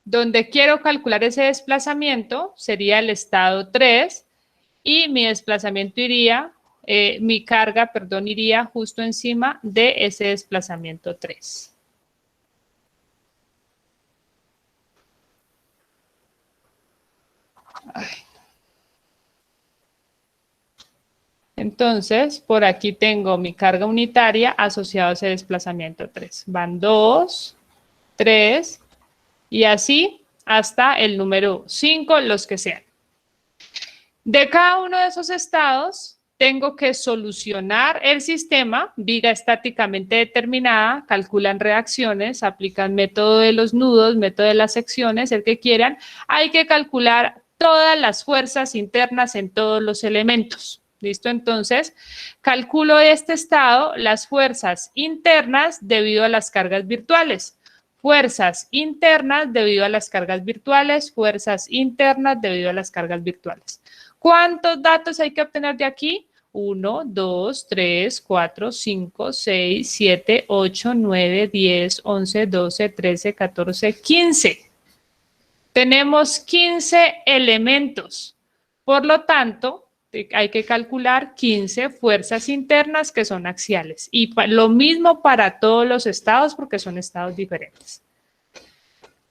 S4: donde quiero calcular ese desplazamiento, sería el estado 3, y mi desplazamiento iría, mi carga, perdón, iría justo encima de ese desplazamiento 3. Entonces, por aquí tengo mi carga unitaria asociada a ese desplazamiento 3. Van 2, 3 y así hasta el número 5, los que sean. De cada uno de esos estados, tengo que solucionar el sistema, viga estáticamente determinada, calculan reacciones, aplican método de los nudos, método de las secciones, el que quieran. Hay que calcular todas las fuerzas internas en todos los elementos. ¿Listo? Entonces, calculo este estado, las fuerzas internas debido a las cargas virtuales. Fuerzas internas debido a las cargas virtuales, fuerzas internas debido a las cargas virtuales. ¿Cuántos datos hay que obtener de aquí? 1, 2, 3, 4, 5, 6, 7, 8, 9, 10, 11, 12, 13, 14, 15. Tenemos 15 elementos. Por lo tanto, hay que calcular 15 fuerzas internas que son axiales. Y lo mismo para todos los estados porque son estados diferentes.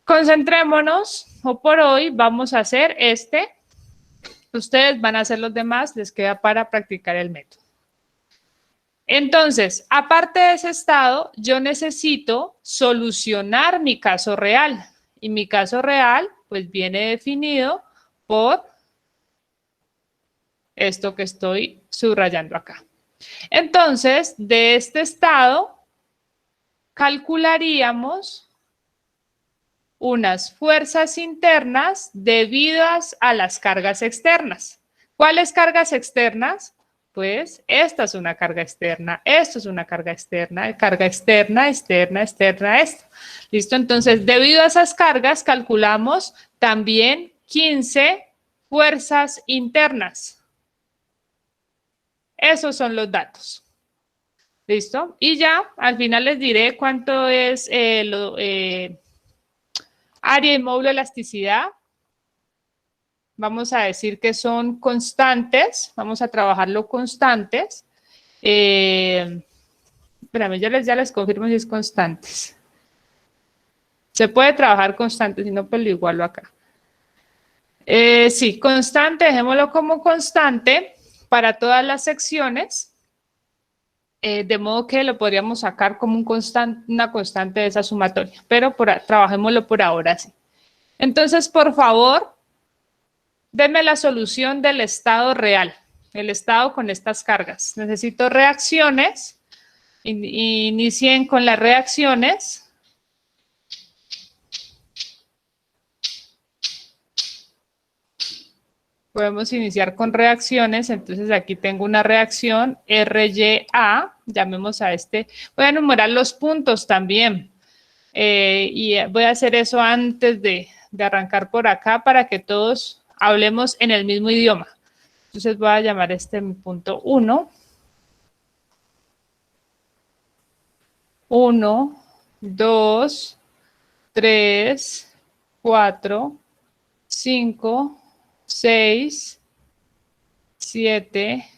S4: Concentrémonos, o por hoy vamos a hacer este. Ustedes van a hacer los demás, les queda para practicar el método. Entonces, aparte de ese estado, yo necesito solucionar mi caso real. Y mi caso real, pues viene definido por esto que estoy subrayando acá. Entonces, de este estado, calcularíamos unas fuerzas internas debidas a las cargas externas. ¿Cuáles cargas externas? Pues esta es una carga externa, esto es una carga externa, externa, externa, esto. ¿Listo? Entonces, debido a esas cargas, calculamos también 15 fuerzas internas. Esos son los datos. ¿Listo? Y ya, al final les diré cuánto es área y módulo de elasticidad. Vamos a decir que son constantes. Vamos a trabajarlo constantes. Espérame, ya les confirmo si es constantes. Se puede trabajar constante, si no, pues lo igualo acá. Sí, constante, dejémoslo como constante para todas las secciones. De modo que lo podríamos sacar como una constante de esa sumatoria, pero trabajémoslo por ahora sí. Entonces, por favor, denme la solución del estado real, el estado con estas cargas. Necesito reacciones, inicien con las reacciones. Podemos iniciar con reacciones, entonces aquí tengo una reacción RYA, llamemos a este, voy a enumerar los puntos también, y voy a hacer eso antes de arrancar por acá para que todos hablemos en el mismo idioma. Entonces voy a llamar este mi punto 1, 1, 2, 3, 4, 5, 6, 7,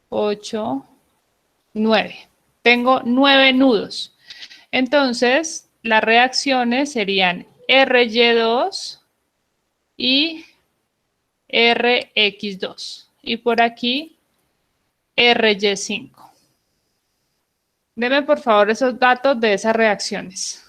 S4: 8, 9. Tengo 9 nudos. Entonces, las reacciones serían RY2 y RX2. Y por aquí, RY5. Deme por favor esos datos de esas reacciones.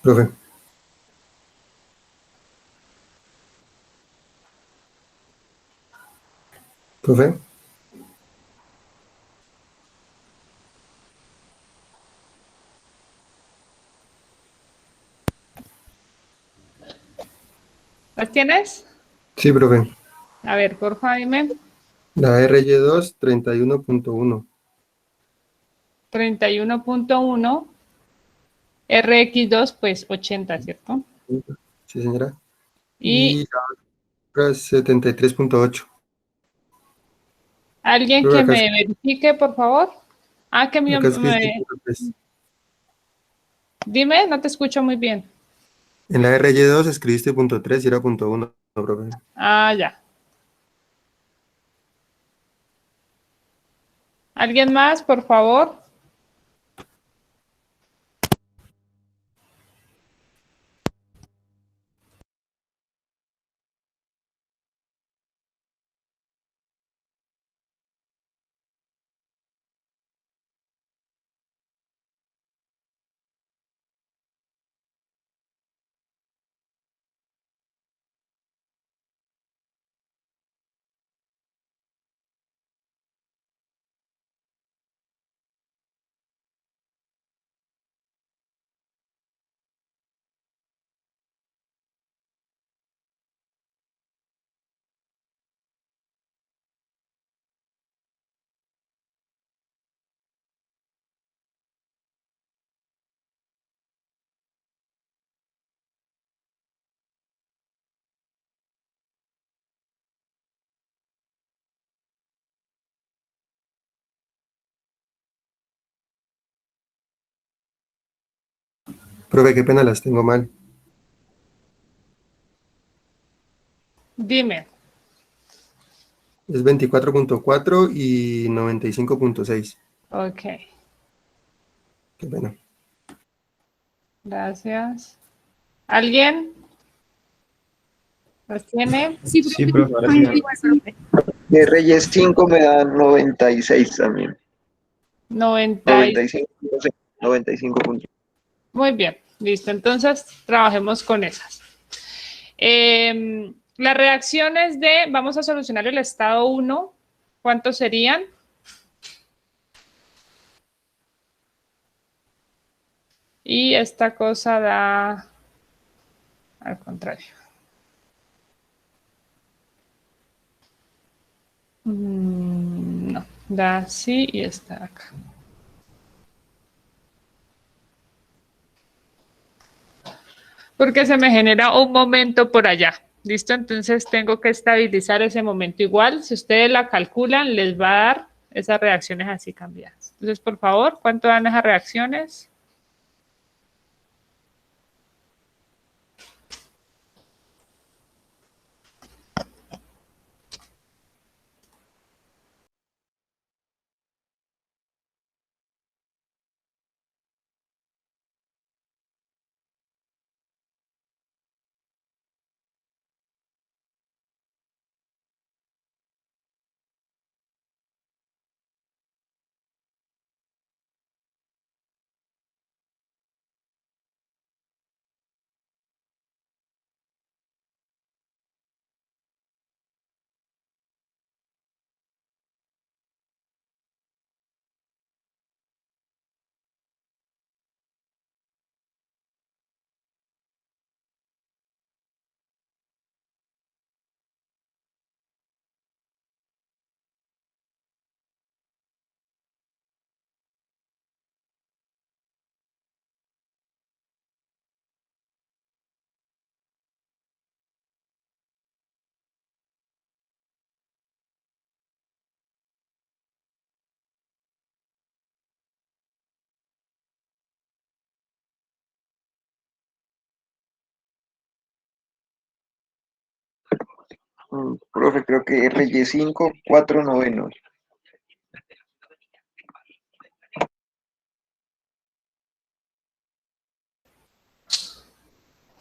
S6: Profe, profe,
S4: ¿Las tienes?
S6: sí, profe.
S4: A ver, por favor, dime.
S6: La RY2, 31.1.
S4: 31.1, RX2, pues 80, ¿cierto?
S6: Sí, señora.
S4: Y
S6: Y la otra es 73.8.
S4: alguien
S6: Profe,
S4: que me verifique, por favor. Ah, que
S6: acá escribiste punto 3.
S4: dime, no te escucho muy bien.
S6: En la RY2 escribiste punto 3 y era punto 1, profe.
S4: Ah, ya. ¿Alguien más, por favor?
S6: Profe, qué pena, las tengo mal.
S4: Dime.
S6: Es 24.4 y 95.6.
S4: Ok,
S6: Qué pena.
S4: gracias. ¿Alguien las tiene?
S5: Sí,
S1: Sí,
S5: profe,
S1: profe, ahora sí.
S5: estoy igual, profe.
S3: De Reyes 5 me da 96 también.
S4: 90.
S3: 95, no sé, 95 puntos.
S4: Muy bien, listo. Entonces, trabajemos con esas. Las reacciones vamos a solucionar el estado 1, ¿cuántos serían? Y esta cosa da al contrario. No, da así y está acá. Porque se me genera un momento por allá. ¿Listo? Entonces tengo que estabilizar ese momento igual. Si ustedes la calculan, les va a dar esas reacciones así cambiadas. Entonces, por favor, ¿cuánto dan esas reacciones?
S3: Profe, creo que Reyes 5, 4 novenos.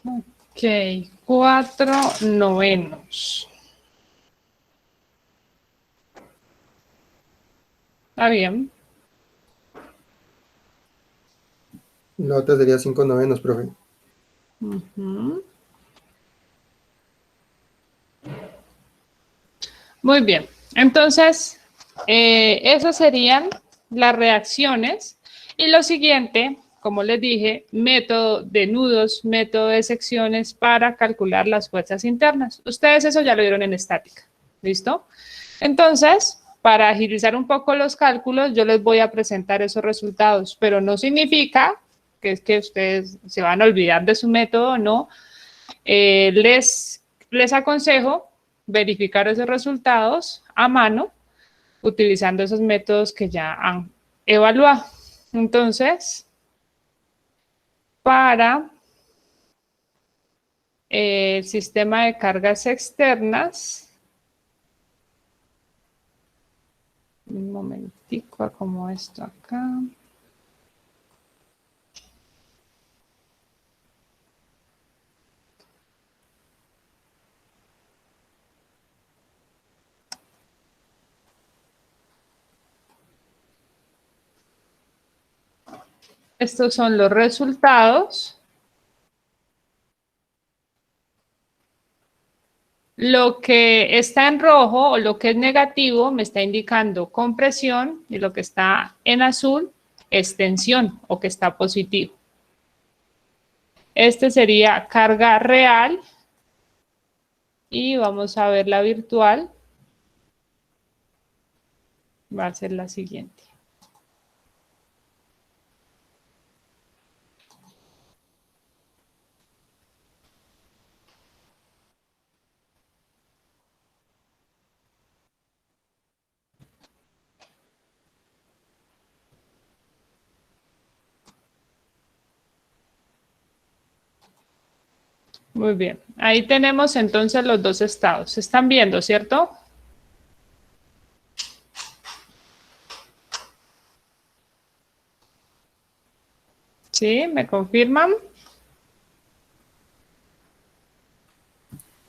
S4: Ok, 4 novenos. Está bien.
S6: La otra sería 5 novenos, profe.
S4: Ujú. Muy bien. Entonces, esas serían las reacciones. Y lo siguiente, como les dije, método de nudos, método de secciones para calcular las fuerzas internas. Ustedes eso ya lo vieron en estática. ¿Listo? Entonces, para agilizar un poco los cálculos, yo les voy a presentar esos resultados, pero no significa que es que ustedes se van a olvidar de su método, no. Les aconsejo verificar esos resultados a mano utilizando esos métodos que ya han evaluado. Entonces, para el sistema de cargas externas, un momentico, acomodo esto acá. Estos son los resultados. Lo que está en rojo o lo que es negativo me está indicando compresión y lo que está en azul es tensión o que está positivo. Este sería carga real y vamos a ver la virtual. Va a ser la siguiente. Muy bien, ahí tenemos entonces los dos estados. ¿Se están viendo, cierto? ¿Sí? ¿Me confirman?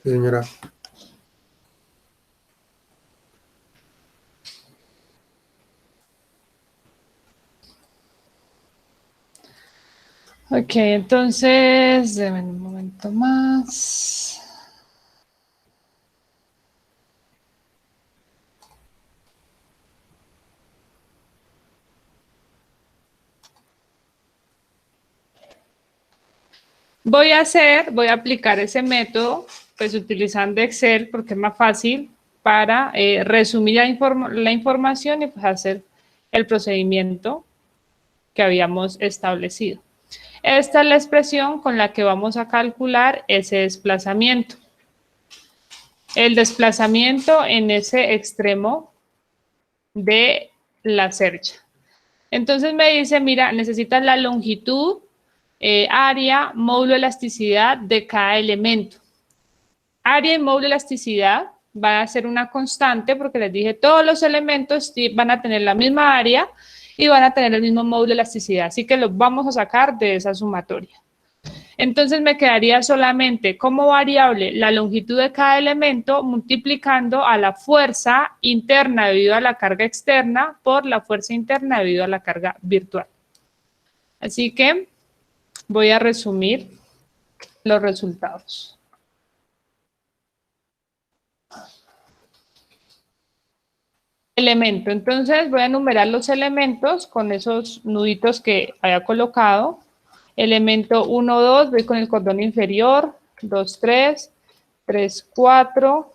S6: Sí, señora.
S4: Ok, entonces, denme un momento más. Voy a aplicar ese método, pues utilizando Excel porque es más fácil para resumir la información y pues hacer el procedimiento que habíamos establecido. Esta es la expresión con la que vamos a calcular ese desplazamiento. El desplazamiento en ese extremo de la cercha. Entonces me dice, mira, necesitas la longitud, área, módulo de elasticidad de cada elemento. Área y módulo de elasticidad va a ser una constante porque les dije, todos los elementos van a tener la misma área y van a tener el mismo módulo de elasticidad. Así que los vamos a sacar de esa sumatoria. Entonces me quedaría solamente como variable la longitud de cada elemento multiplicando a la fuerza interna debido a la carga externa por la fuerza interna debido a la carga virtual. Así que voy a resumir los resultados. Elemento. Entonces voy a enumerar los elementos con esos nuditos que había colocado. Elemento 1, 2, voy con el cordón inferior, 2, 3, 3, 4,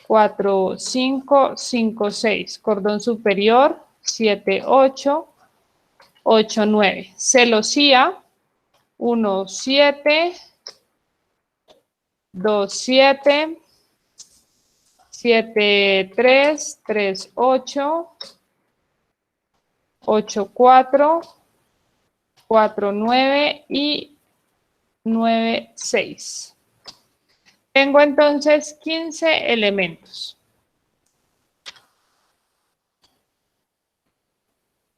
S4: 4, 5, 5, 6. Cordón superior, 7, 8, 8, 9. Celosía, 1, 7, 2, 7, 7, 3, 3, 8, 8, 4, 4, 9 y 9, 6. Tengo entonces 15 elementos.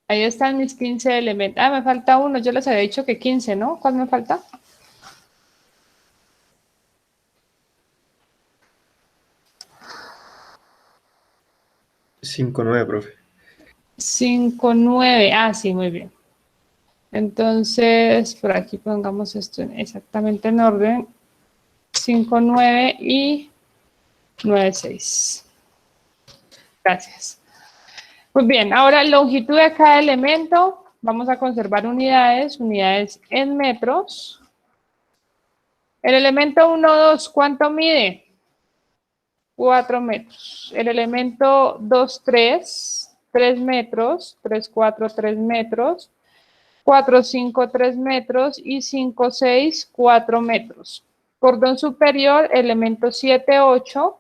S4: Ahí están mis 15 elementos. Ah, me falta uno. Yo les había dicho que 15, ¿no? ¿Cuál me falta?
S6: 5-9, profe.
S4: 5, 9. Ah, sí, muy bien. Entonces, por aquí pongamos esto exactamente en orden. 5, 9 y 9, 6. Gracias. Pues bien, ahora longitud de cada elemento. Vamos a conservar unidades en metros. El elemento 1, 2, ¿cuánto mide? 4 metros. El elemento 2, 3, 3 metros. 3, 4, 3 metros. 4, 5, 3 metros. Y 5, 6, 4 metros. Cordón superior, elemento 7, 8,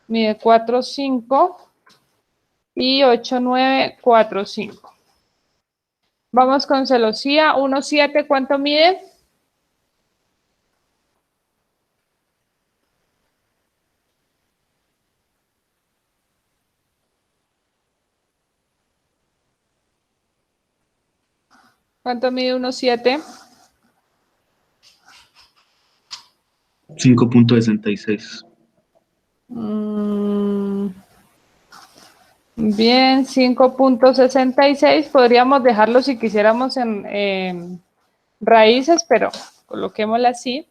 S4: mide 4, 5 y 8, 9, 4, 5. Vamos con celosía, 1, 7, ¿cuánto mide? ¿Cuánto mide 1, 7?
S1: 5.66.
S4: Bien, 5.66. Podríamos dejarlo si quisiéramos en raíces, pero coloquémosla así.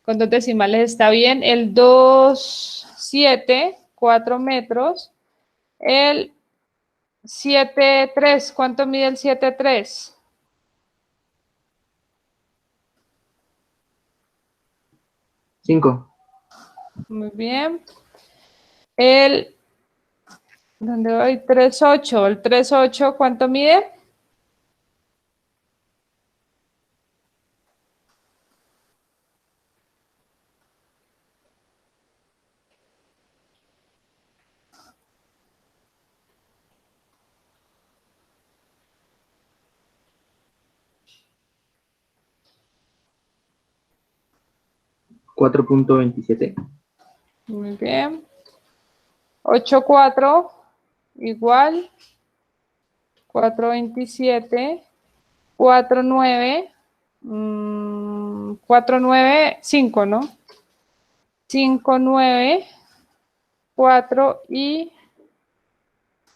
S4: Con 2 decimales está bien. El 2, 7, 4 metros. El 7, 3, ¿cuánto mide el 7, 3?
S2: 5.
S4: Muy bien. ¿Dónde voy? 3, 8. El 3, 8, ¿cuánto mide?
S2: $4.27.
S4: Muy bien. 8, 4, igual. 4.27. 4, 9. 4, 9, 5, ¿no? 5, 9, 4 y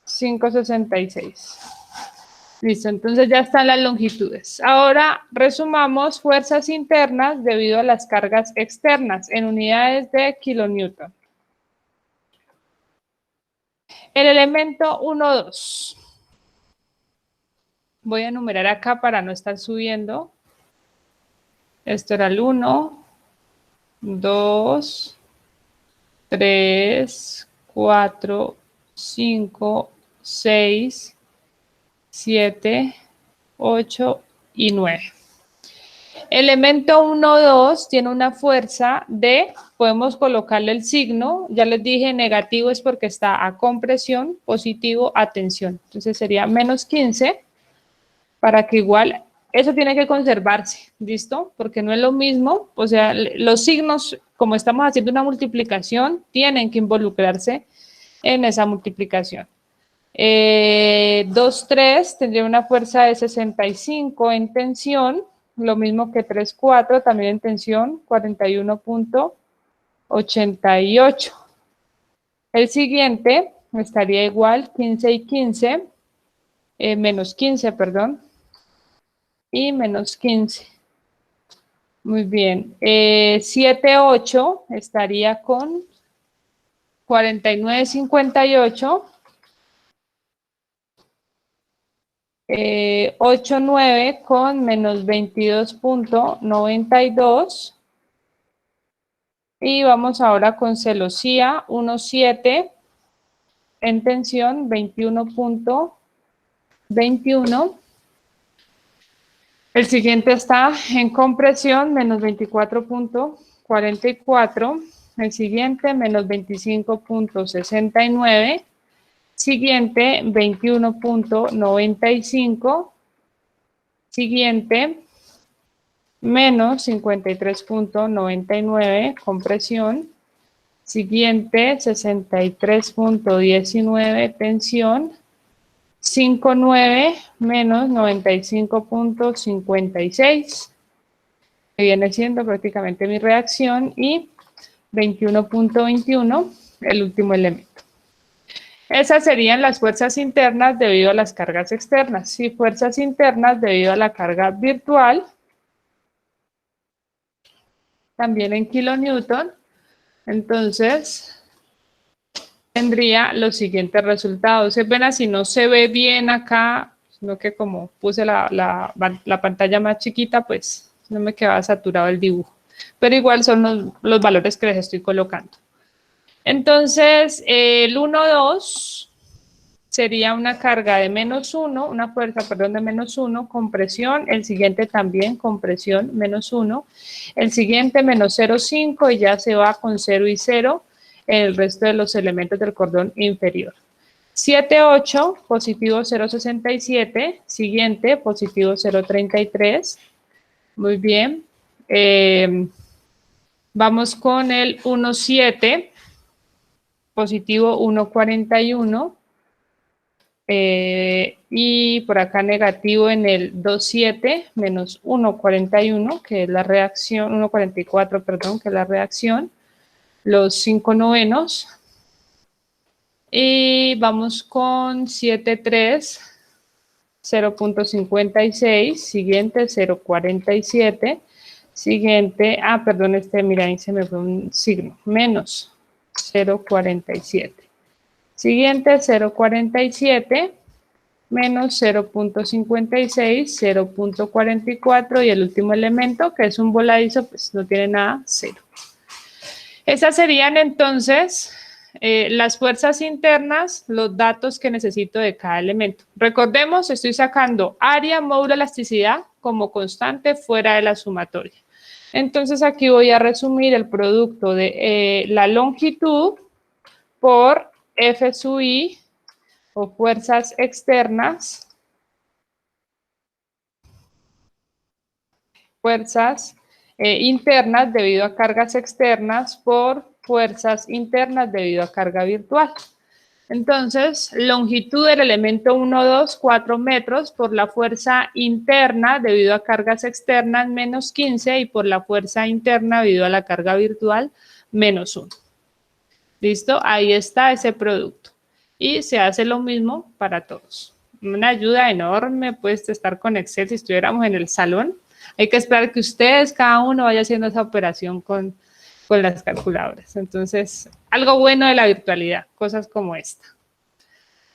S4: 5.66. Listo, entonces ya están las longitudes. Ahora resumamos fuerzas internas debido a las cargas externas en unidades de kilonewton. El elemento 1, 2. Voy a enumerar acá para no estar subiendo. Esto era el 1, 2, 3, 4, 5, 6, 7, 8 y 9. Elemento 1, 2 tiene una fuerza de, podemos colocarle el signo, ya les dije, negativo es porque está a compresión, positivo a tensión. Entonces sería menos 15, para que igual, eso tiene que conservarse, ¿listo? Porque no es lo mismo, o sea, los signos, como estamos haciendo una multiplicación, tienen que involucrarse en esa multiplicación. 2, 3 tendría una fuerza de 65 en tensión, lo mismo que 3, 4, también en tensión, 41.88. El siguiente estaría igual, 15 y 15, menos 15, perdón, y menos 15. Muy bien. 7, 8 estaría con 49.58. 8, 9 con menos 22.92. Y vamos ahora con celosía, 1, 7. En tensión, 21.21. El siguiente está en compresión, menos 24.44. El siguiente, menos 25.69. Siguiente, 21.95. Siguiente, menos 53.99, compresión. Siguiente, 63.19, tensión. 5,9 menos 95.56, que viene siendo prácticamente mi reacción, y 21.21, el último elemento. Esas serían las fuerzas internas debido a las cargas externas. Y fuerzas internas debido a la carga virtual, también en kilonewton. Entonces, tendría los siguientes resultados. Ven así, no se ve bien acá, sino que como puse la pantalla más chiquita, pues no me quedaba saturado el dibujo. Pero igual son los valores que les estoy colocando. Entonces, el 1,2 sería una carga de -1, una fuerza, perdón, de -1 con presión, el siguiente también con presión -1, el siguiente -0,5 y ya se va con 0 y 0 el resto de los elementos del cordón inferior. 7,8, positivo 0,67, siguiente, positivo 0,33, muy bien. Vamos con el 1,7, positivo 1,41, y por acá negativo en el 2,7 menos 1,41, que es la reacción, 1,44, perdón, que es la reacción, los 5 novenos. Y vamos con 7,3, 0,56, siguiente 0,47, siguiente, perdón, mira, ahí se me fue un signo, menos 0,47. Siguiente 0,47 menos 0,56, 0,44 y el último elemento que es un voladizo, pues no tiene nada, 0. Esas serían entonces las fuerzas internas, los datos que necesito de cada elemento. Recordemos, estoy sacando área, módulo, elasticidad como constante fuera de la sumatoria. Entonces aquí voy a resumir el producto de la longitud por F sub I o fuerzas externas, fuerzas internas debido a cargas externas por fuerzas internas debido a carga virtual. Entonces, longitud del elemento 1, 2, 4 metros por la fuerza interna debido a cargas externas menos 15 y por la fuerza interna debido a la carga virtual menos 1. ¿Listo? Ahí está ese producto. Y se hace lo mismo para todos. Una ayuda enorme, puedes estar con Excel si estuviéramos en el salón. Hay que esperar que ustedes, cada uno, vaya haciendo esa operación con las calculadoras. Entonces, algo bueno de la virtualidad, cosas como esta.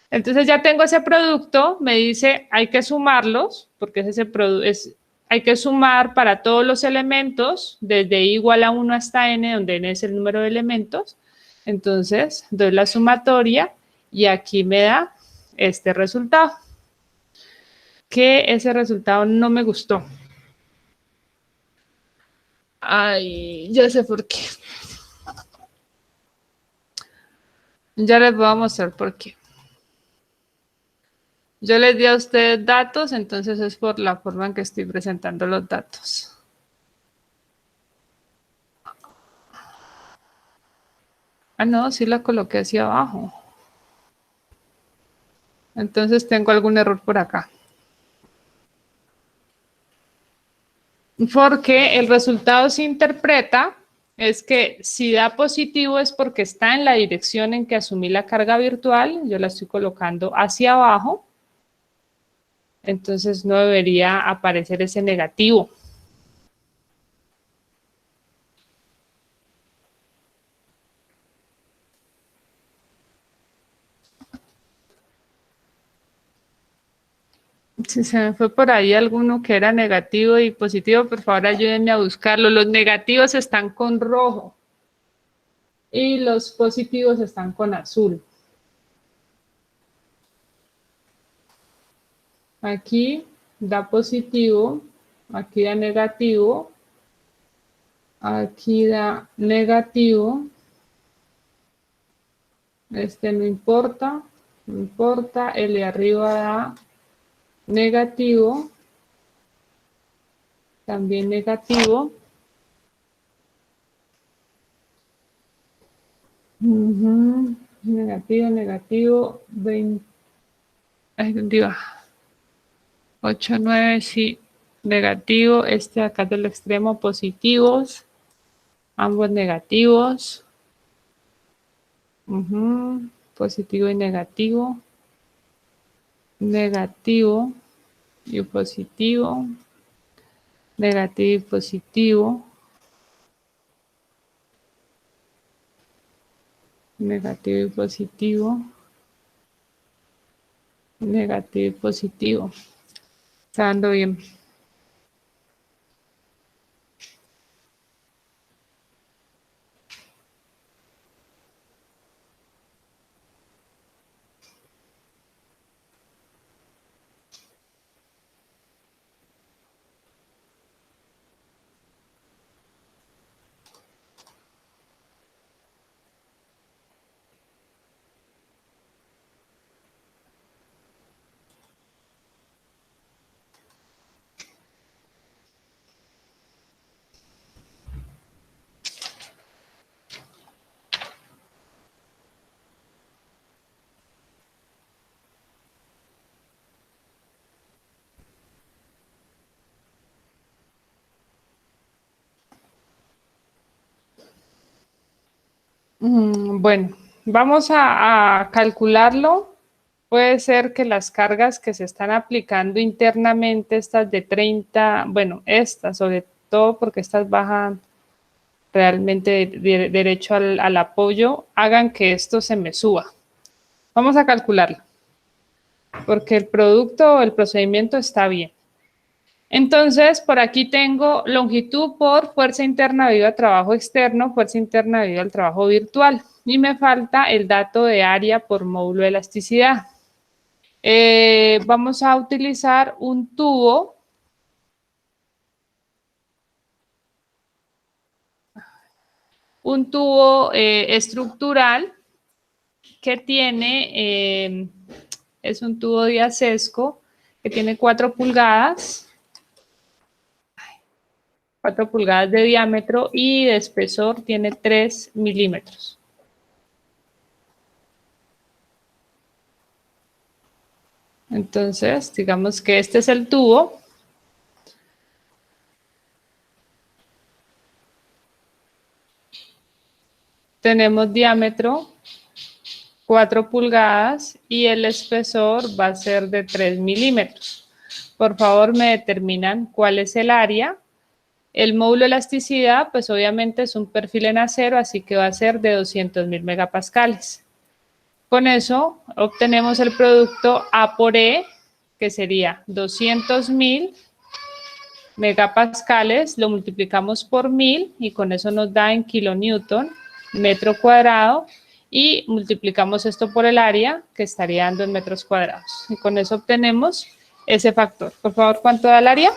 S4: Entonces ya tengo ese producto, me dice hay que sumarlos, porque hay que sumar para todos los elementos, desde i igual a 1 hasta n, donde n es el número de elementos. Entonces, doy la sumatoria y aquí me da este resultado. Que ese resultado no me gustó. Ay, ya sé por qué. Ya les voy a mostrar por qué. Yo les di a ustedes datos, entonces es por la forma en que estoy presentando los datos. No, sí la coloqué hacia abajo. Entonces tengo algún error por acá. Porque el resultado se interpreta es que si da positivo es porque está en la dirección en que asumí la carga virtual. Yo la estoy colocando hacia abajo. Entonces no debería aparecer ese negativo. Si se me fue por ahí alguno que era negativo y positivo, por favor ayúdenme a buscarlo. Los negativos están con rojo y los positivos están con azul. Aquí da positivo, aquí da negativo, aquí da negativo. Este no importa, no importa, el de arriba da negativo, también negativo. Negativo, negativo, 20. Ay, ¿dónde iba? 8, 9, sí, negativo. Este acá del extremo, positivos. Ambos negativos. positivo y negativo, negativo y positivo, negativo y positivo, negativo y positivo, negativo y positivo. Está dando bien. Bueno, vamos a calcularlo. Puede ser que las cargas que se están aplicando internamente, estas de 30, bueno, estas sobre todo porque estas bajan realmente derecho al apoyo, hagan que esto se me suba. Vamos a calcularlo, porque el producto o el procedimiento está bien. Entonces, por aquí tengo longitud por fuerza interna debido a trabajo externo, fuerza interna debido al trabajo virtual. Y me falta el dato de área por módulo de elasticidad. Vamos a utilizar un tubo estructural que tiene, es un tubo de acesco que tiene 4 pulgadas. 4 pulgadas de diámetro y de espesor tiene 3 milímetros. Entonces, digamos que este es el tubo. Tenemos diámetro 4 pulgadas y el espesor va a ser de 3 milímetros. Por favor, me determinan cuál es el área. El módulo de elasticidad, pues obviamente es un perfil en acero, así que va a ser de 200.000 megapascales. Con eso obtenemos el producto A por E, que sería 200.000 megapascales, lo multiplicamos por 1000 y con eso nos da en kilonewton metro cuadrado y multiplicamos esto por el área que estaría dando en metros cuadrados. Y con eso obtenemos ese factor. Por favor, ¿cuánto da el área?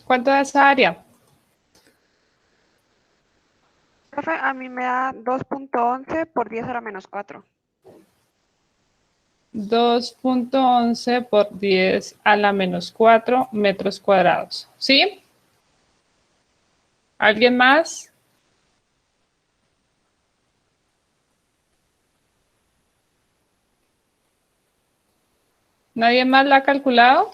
S4: ¿cuánto da esa área?
S5: Profe, a mí me da 2.11 por 10 a la menos 4.
S4: 2.11 por 10 a la menos 4 metros cuadrados. ¿Sí? ¿Alguien más? ¿Nadie más la ha calculado?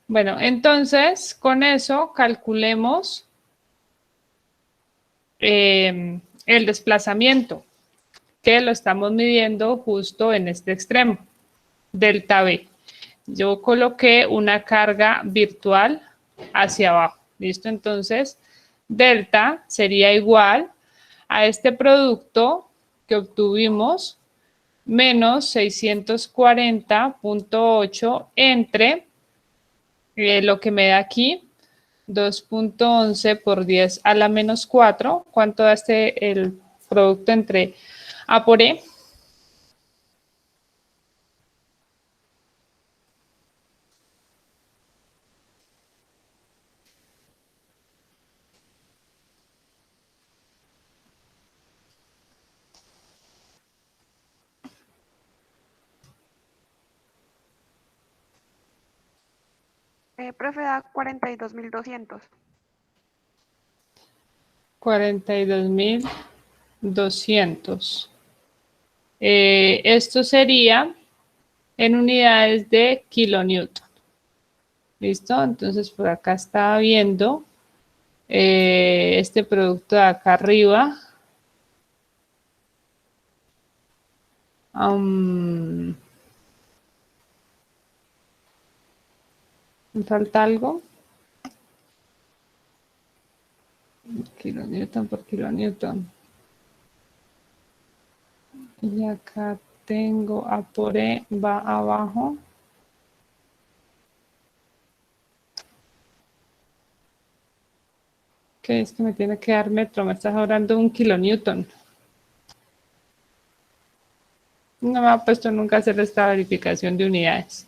S4: Bueno, entonces con eso calculemos el desplazamiento, que lo estamos midiendo justo en este extremo, delta B. Yo coloqué una carga virtual hacia abajo, ¿listo? Entonces, delta sería igual a este producto que obtuvimos menos 640.8 entre lo que me da aquí, 2.11 por 10 a la menos 4. ¿Cuánto da el producto entre A por E?
S5: Profe, da 42.200.
S4: 42.200. Esto sería en unidades de kilonewton. ¿Listo? Entonces por acá estaba viendo este producto de acá arriba. ¿Me falta algo? Kilonewton por kilonewton. Y acá tengo A por E, va abajo. ¿Qué es que me tiene que dar metro? Me estás hablando de un kilonewton. No me ha puesto nunca a hacer esta verificación de unidades.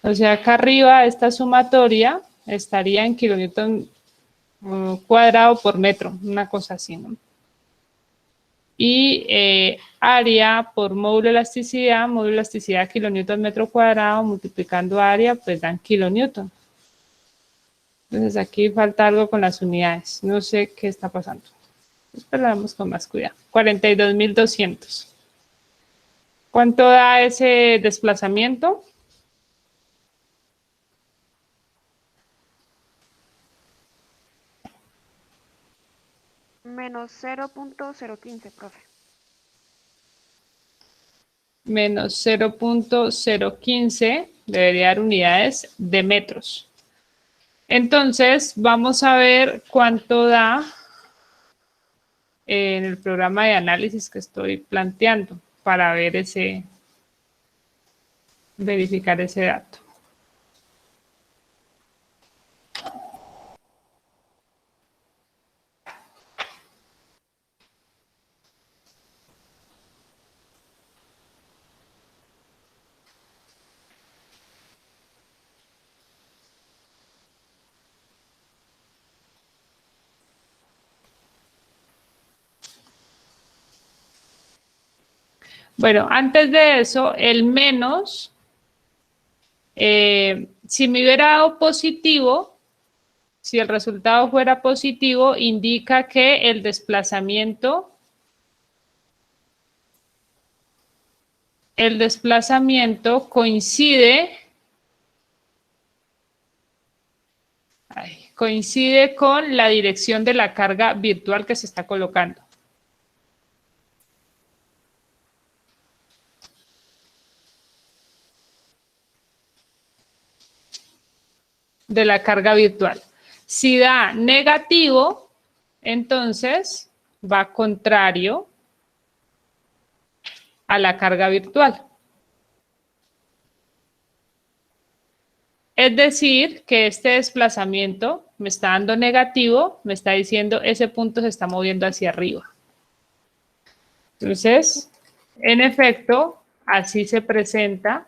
S4: O sea, acá arriba esta sumatoria estaría en kilonewton cuadrado por metro, una cosa así, ¿no? Y área por módulo de elasticidad kilonewton metro cuadrado, multiplicando área, pues dan kilonewton. Entonces aquí falta algo con las unidades. No sé qué está pasando. Esperamos con más cuidado. 42.200. ¿Cuánto da ese desplazamiento?
S5: Menos 0.015, profe.
S4: Menos 0.015 debería dar unidades de metros. Entonces, vamos a ver cuánto da en el programa de análisis que estoy planteando para ver verificar ese dato. Bueno, antes de eso, el menos, si me hubiera dado positivo, si el resultado fuera positivo, indica que el desplazamiento coincide con la dirección de la carga virtual que se está colocando. De la carga virtual. Si da negativo, entonces va contrario a la carga virtual. Es decir, que este desplazamiento me está dando negativo, me está diciendo ese punto se está moviendo hacia arriba. Entonces, en efecto, así se presenta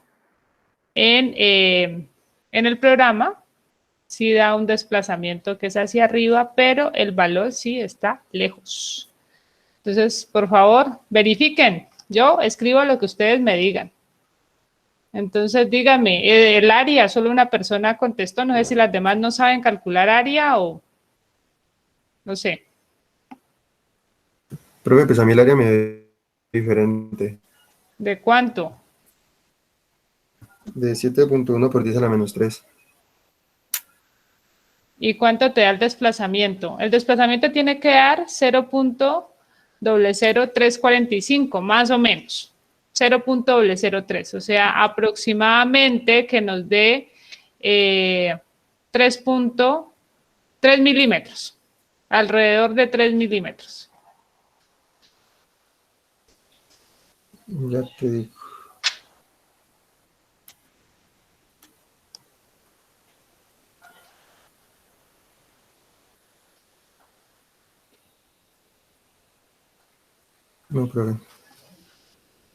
S4: en el programa. Sí da un desplazamiento que es hacia arriba, pero el valor sí está lejos. Entonces, por favor, verifiquen. Yo escribo lo que ustedes me digan. Entonces, dígame, el área, solo una persona contestó, no sé si las demás no saben calcular área o no sé.
S6: Profe, pues a mí el área me ve diferente.
S4: ¿De cuánto?
S6: De 7.1 por 10 a la menos 3.
S4: ¿Y cuánto te da el desplazamiento? El desplazamiento tiene que dar 0.00345, más o menos. 0.003, o sea, aproximadamente que nos dé 3.3 milímetros, alrededor de 3 milímetros.
S6: Ya te digo. No, profe.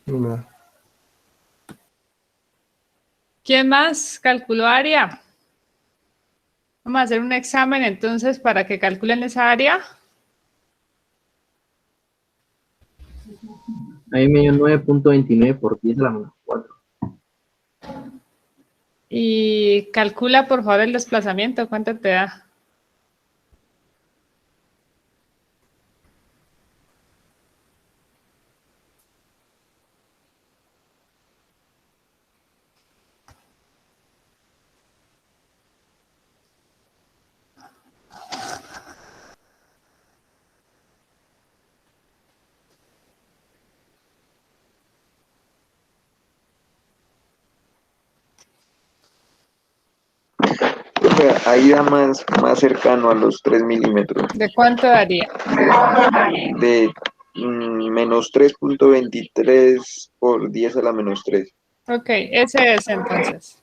S6: No me da.
S4: ¿Quién más calculó área? Vamos a hacer un examen entonces para que calculen esa área.
S2: A mí me dio 9.29 por 10 a la menos 4.
S4: Y calcula por favor el desplazamiento, ¿cuánto te da?
S3: Ahí da más cercano a los 3 milímetros.
S4: ¿De cuánto daría?
S3: De menos 3.23 por 10 a la menos 3.
S4: Ok, ese es entonces.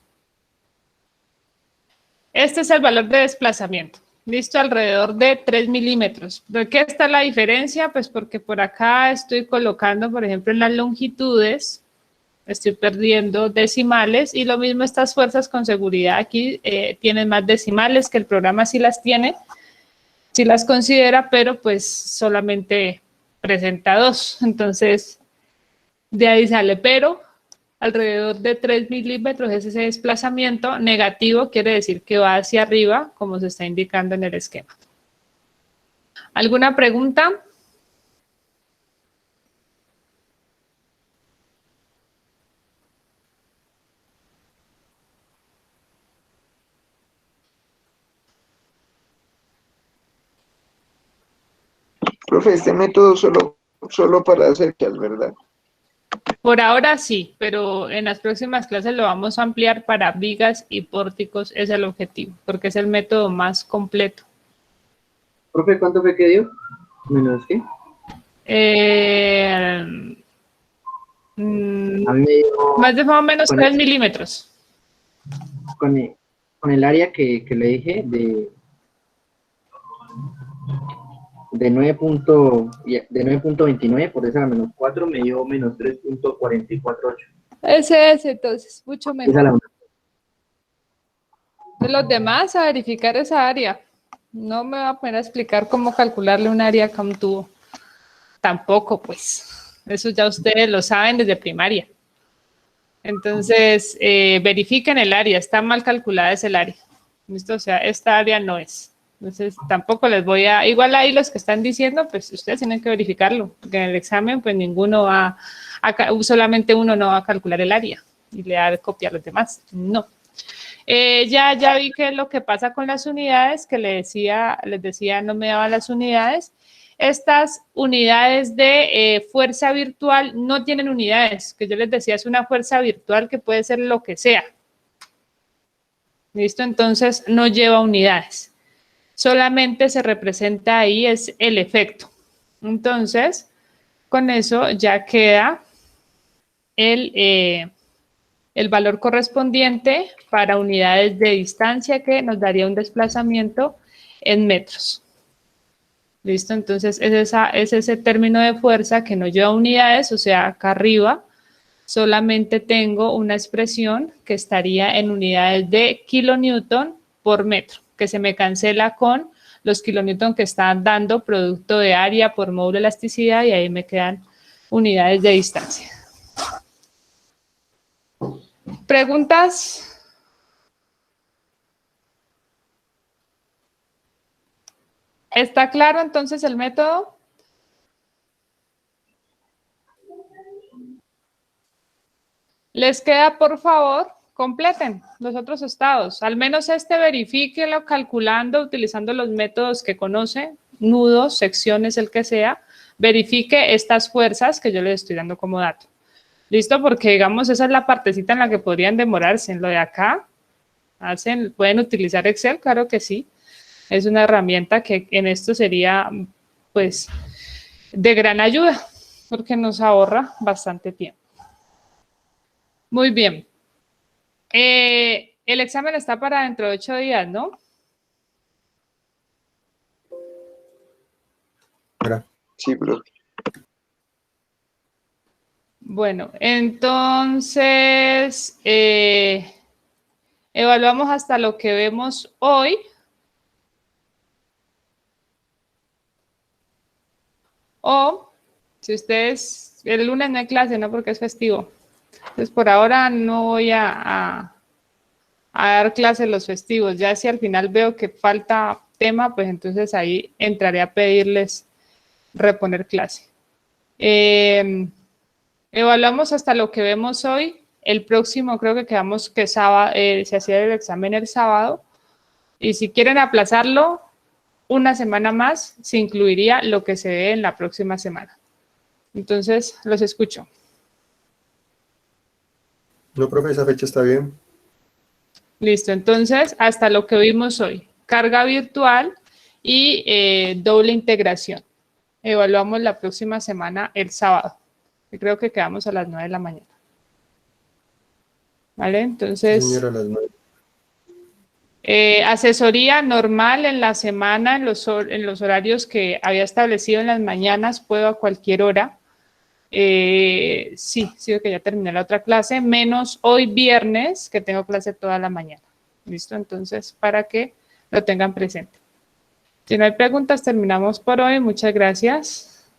S4: Este es el valor de desplazamiento. Listo, alrededor de 3 milímetros. ¿Por qué está la diferencia? Pues porque por acá estoy colocando, por ejemplo, en las longitudes, estoy perdiendo decimales y lo mismo estas fuerzas con seguridad aquí tienen más decimales, que el programa sí las tiene, sí las considera, pero pues solamente presenta 2. Entonces, de ahí sale, pero alrededor de 3 milímetros es ese desplazamiento. Negativo quiere decir que va hacia arriba, como se está indicando en el esquema. ¿Alguna pregunta?
S3: Profe, este método solo para cercas, ¿verdad?
S4: Por ahora sí, pero en las próximas clases lo vamos a ampliar para vigas y pórticos, ese es el objetivo, porque es el método más completo.
S2: Profe, ¿cuánto fue que dio? ¿Menos qué? A mí me dio
S4: Más o menos
S2: con
S4: 3 milímetros.
S2: con el área que le dije de 9.29 por 10 a la menos 4 me dio menos 3.448.
S4: Ese es entonces, mucho
S2: 10 a
S4: mejor.
S2: la menos.
S4: De los demás a verificar esa área. No me va a poner a explicar cómo calcularle un área a un tubo. Tampoco, pues. Eso ya ustedes lo saben desde primaria. Entonces, verifiquen el área. Está mal calculada es el área. ¿Listo? O sea, esta área no es. Entonces, tampoco les voy a... Igual ahí los que están diciendo, pues ustedes tienen que verificarlo. Porque en el examen, pues ninguno va solamente uno no va a calcular el área y le va a copiar a los demás. No. Ya vi que lo que pasa con las unidades, que les decía, no me daban las unidades. Estas unidades de fuerza virtual no tienen unidades, que yo les decía, es una fuerza virtual que puede ser lo que sea. ¿Listo? Entonces, no lleva unidades. Solamente se representa ahí es el efecto. Entonces, con eso ya queda el el valor correspondiente para unidades de distancia, que nos daría un desplazamiento en metros. ¿Listo? Entonces, es ese término de fuerza que no lleva unidades, o sea, acá arriba solamente tengo una expresión que estaría en unidades de kilonewton por metro, que se me cancela con los kilonewton que están dando producto de área por módulo de elasticidad, y ahí me quedan unidades de distancia. ¿Preguntas? ¿Está claro entonces el método? Les queda, por favor, completen los otros estados. Al menos verifíquelo calculando, utilizando los métodos que conoce, nudos, secciones, el que sea. Verifique estas fuerzas que yo les estoy dando como dato. ¿Listo? Porque, digamos, esa es la partecita en la que podrían demorarse. En lo de acá, pueden utilizar Excel, claro que sí. Es una herramienta que en esto sería, pues, de gran ayuda, porque nos ahorra bastante tiempo. Muy bien. El examen está para dentro de 8 días, ¿no?
S3: Sí, profe.
S4: Bueno, entonces, evaluamos hasta lo que vemos hoy. O, si ustedes, el lunes no hay clase, ¿no? Porque es festivo. Entonces, por ahora no voy a dar clase los festivos. Ya si al final veo que falta tema, pues entonces ahí entraré a pedirles reponer clase. Evaluamos hasta lo que vemos hoy. El próximo creo que quedamos que sábado, se hacía el examen el sábado. Y si quieren aplazarlo una semana más, se incluiría lo que se ve en la próxima semana. Entonces, los escucho.
S6: No, profe, esa fecha está bien.
S4: Listo, entonces, hasta lo que vimos hoy. Carga virtual y doble integración. Evaluamos la próxima semana el sábado. Y creo que quedamos a las 9 de la mañana. ¿Vale? Entonces,
S6: Sí, señora, a las 9.
S4: asesoría normal en la semana, en los horarios que había establecido en las mañanas, puedo a cualquier hora. Sí, que ya terminé la otra clase, menos hoy viernes, que tengo clase toda la mañana. ¿Listo? Entonces, para que lo tengan presente. Si no hay preguntas, terminamos por hoy. Muchas gracias.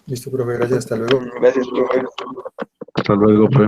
S6: Listo, profe, gracias, hasta luego.
S3: Gracias, profe.
S1: Hasta luego, profe.